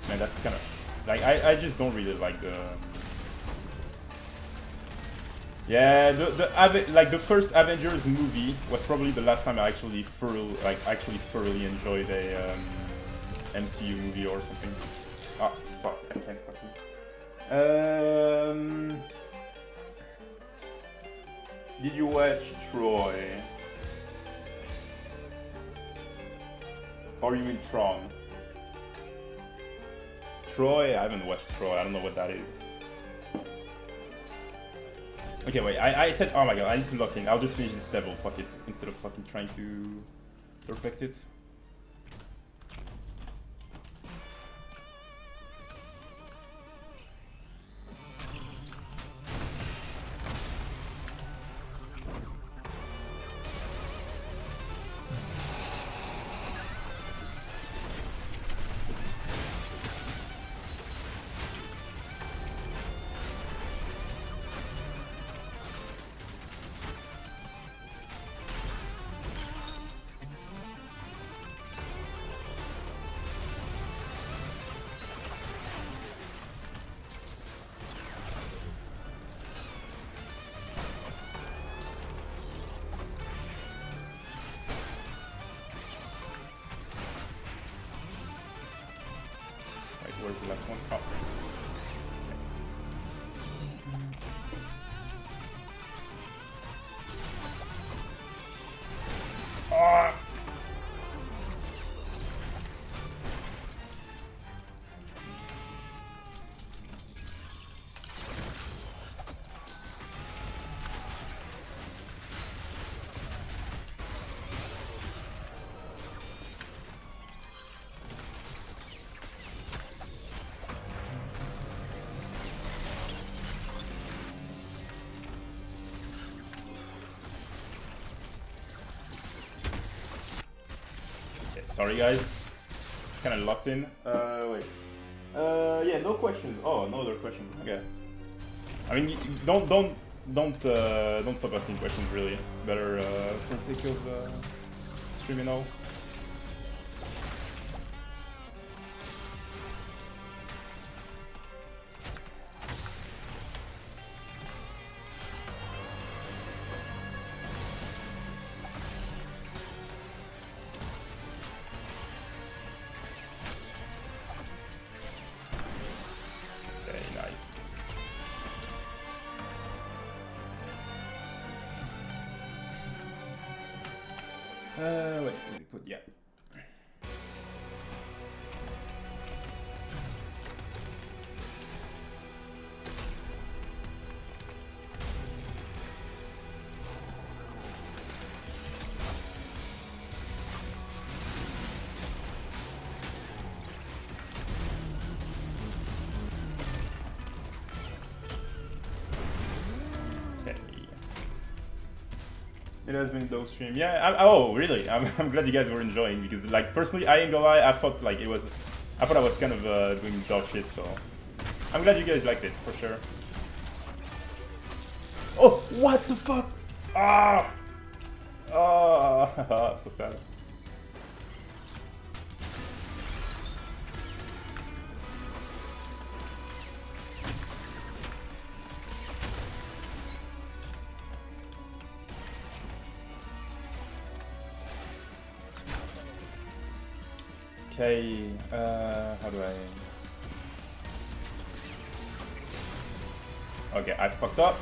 Man, that's kind of... Like, I just don't really like the... Yeah, the first Avengers movie was probably the last time I actually thoroughly enjoyed a MCU movie or something. Ah, fuck, I can't fucking... Did you watch Troy? Or you mean Tron? Troy? I haven't watched Troy. I don't know what that is. Okay, wait. I said, oh my god, I need to lock in. I'll just finish this level. Fuck it, instead of fucking trying to perfect it. Where's the last one? Oh. Ah! Sorry guys, kind of locked in. Wait. Yeah, no questions. Oh, no other questions. Okay. I mean, don't stop asking questions. Really, it's better for the sake of streaming all. Wait, let me put, yeah. It has been a dope stream. Yeah. Oh, really? I'm glad you guys were enjoying because, like, personally, I ain't gonna lie. I thought like it was. I thought I was kind of doing dog shit. So I'm glad you guys liked it for sure. Oh, what the fuck? Ah. Ah. I'm so sad. Okay, how do I... Okay, I fucked up.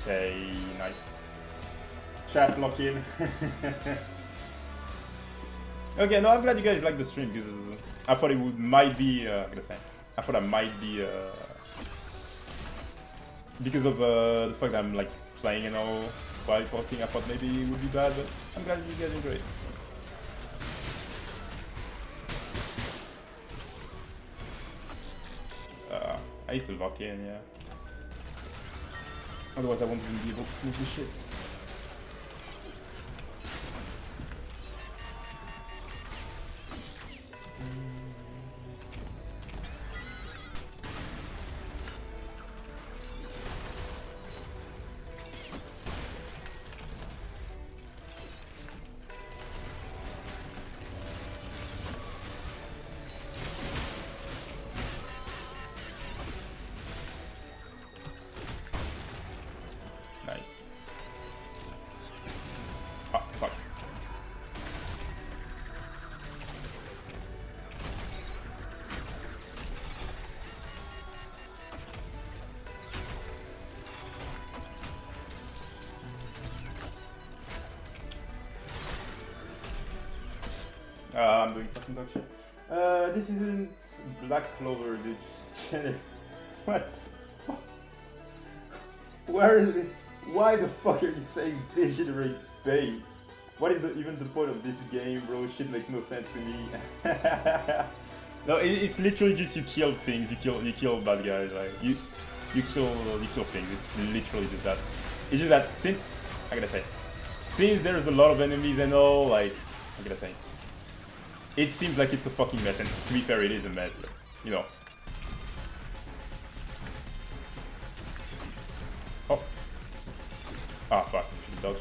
Okay, nice. Chat lock in. Okay, no, I'm glad you guys like the stream because I thought it might be. I'm gonna say, I thought I might be because of the fact that I'm like playing and all while talking. I thought maybe it would be bad, but I'm glad you guys enjoy it. I need to lock in, yeah. Otherwise, I won't even be able to finish this shit. I'm doing fucking dog shit. This isn't Black Clover, dude. What the fuck? Where is it? Why the fuck are you saying degenerate bait? What is even the point of this game, bro? Shit makes no sense to me. No, it's literally just you kill things, you kill bad guys, like you kill things. It's literally just that. It's just that since since there's a lot of enemies and all, like it seems like it's a fucking mess, and to be fair, it is a mess, but, you know. Oh. Ah, fuck. Should dodge.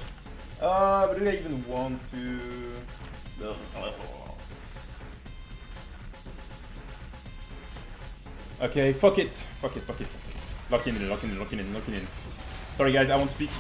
But do I even want to? Okay, fuck it. Lock in. Sorry guys, I won't speak.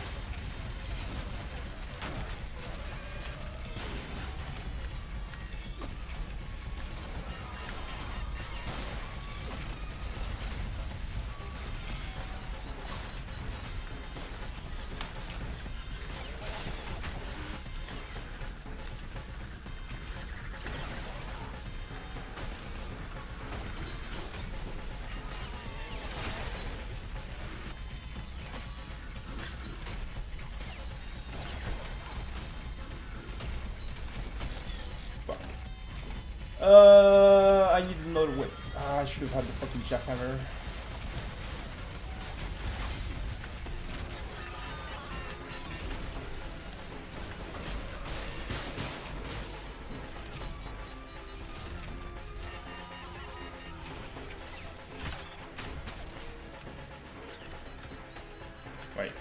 I need another whip. I should have had the fucking jackhammer. Wait.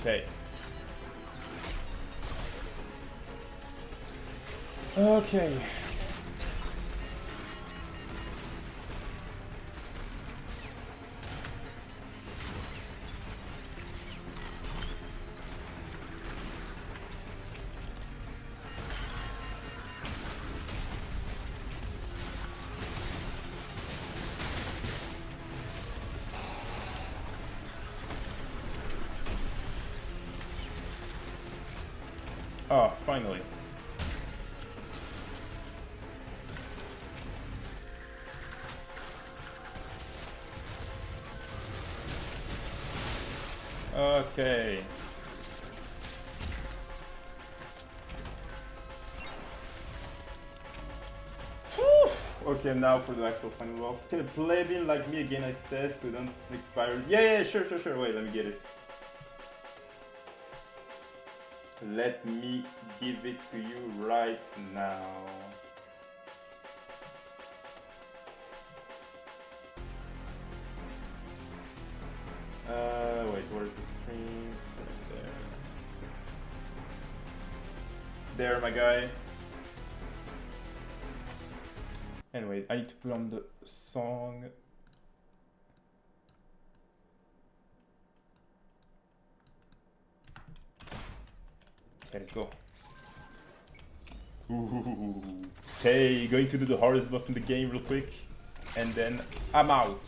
Okay. Okay. Oh, finally. Okay. Whew. Okay, now for the actual final boss. Can a plebeian like me again access to don't expire? Yeah, sure. Wait, let me get it. Let me give it to you right now. Wait, where's the stream? There, my guy. Anyway, I need to put on the song. Okay, let's go. Ooh. Okay, going to do the hardest boss in the game real quick, and then I'm out.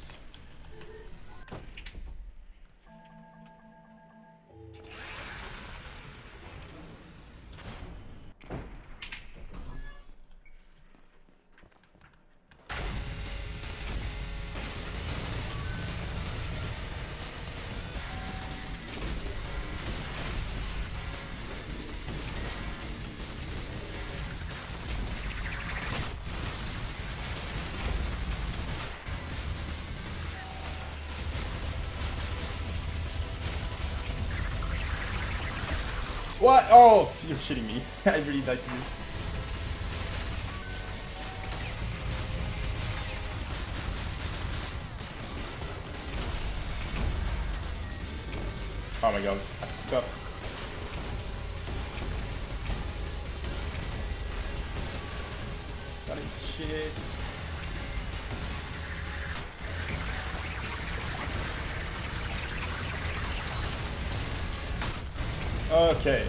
What? Oh, you're shitting me. I really died to this. Oh my god, I fucked up. Got it, shit. Okay.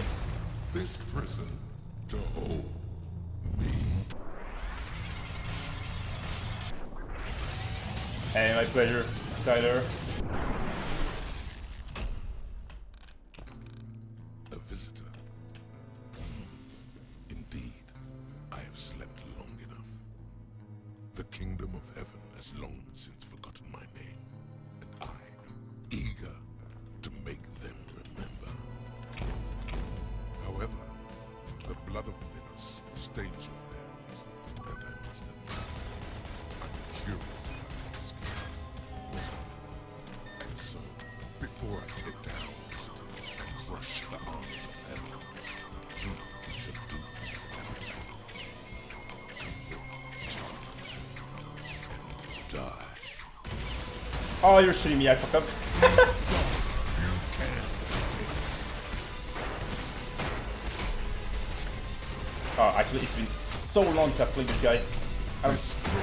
This prison to hold me. Hey, my pleasure. Tyler. A visitor. Indeed, I have slept long enough. The kingdom of heaven has long since forgotten my name, and I am eager to make them remember. However, the blood of Minos stains your hands, and I must admit, I'm curious about its skills. And so, before I take down visitors and crush the arms of heaven, you should do as Avatar. Confirm charge and die. Oh, you're shitting me, I fucked up. You can't escape. Oh, actually, it's been so long since I played this guy. Destroy.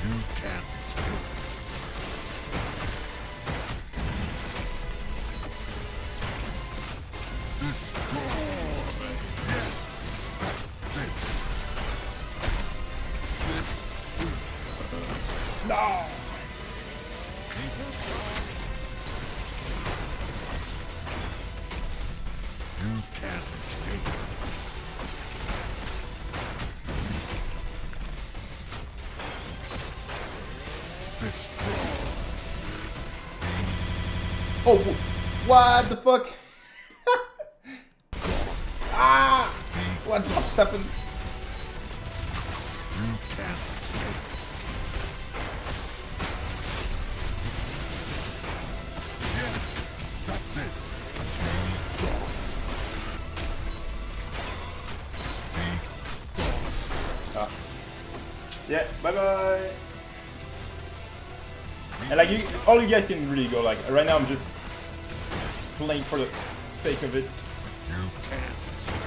You can't escape. Destroy. Yes, that's it. This No! you can't escape. Destroy. Oh, what the fuck? Ah! What just happened? You can't escape. Yes, that's it. Ah. Yeah, bye bye. And like, all you guys can really go like, right now I'm just playing for the sake of it. You can't escape.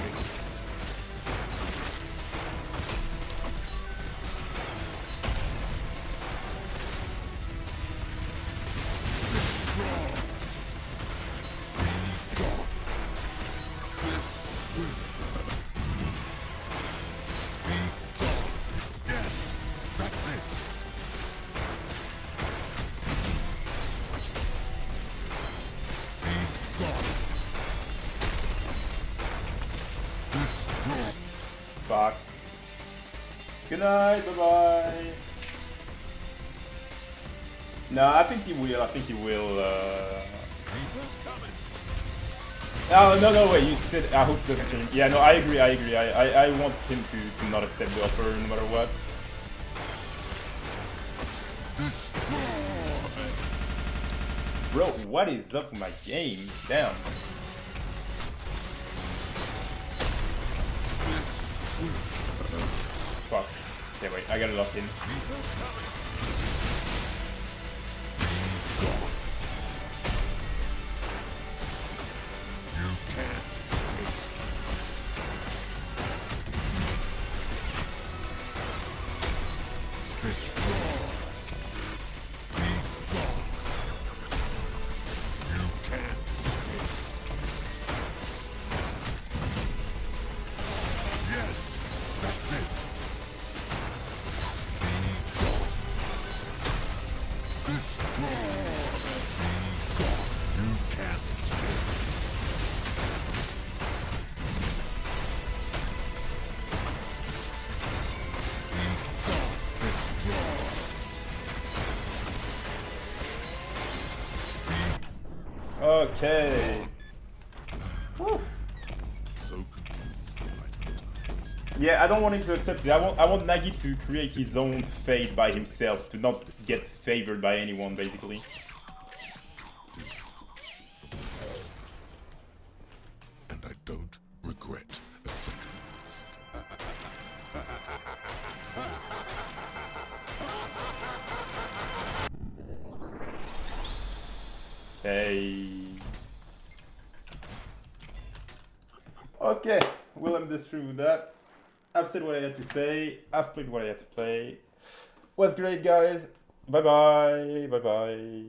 Yes, that's it. Destroy. Fuck. Good night, bye bye. No, I think he will. I think he will. Oh, no, wait. You said I hope it doesn't change. Yeah, no, I agree. I want him to not accept the offer no matter what. Bro, what is up with my game? Damn. Fuck. Okay, wait. I gotta lock in. You can't escape. Destroy. Be gone. You can't escape. Yes, that's it. Be gone. Destroy. Be gone. You can't escape. Okay. Whew. So confused by times. Yeah, I don't want him to accept it. I want Nagi to create his own fate by himself, to not get favored by anyone, basically. And I don't regret a second of it. Hey. Okay, we'll end this through that. I've said what I had to say. I've played what I had to play. Was great, guys. Bye bye. Bye bye.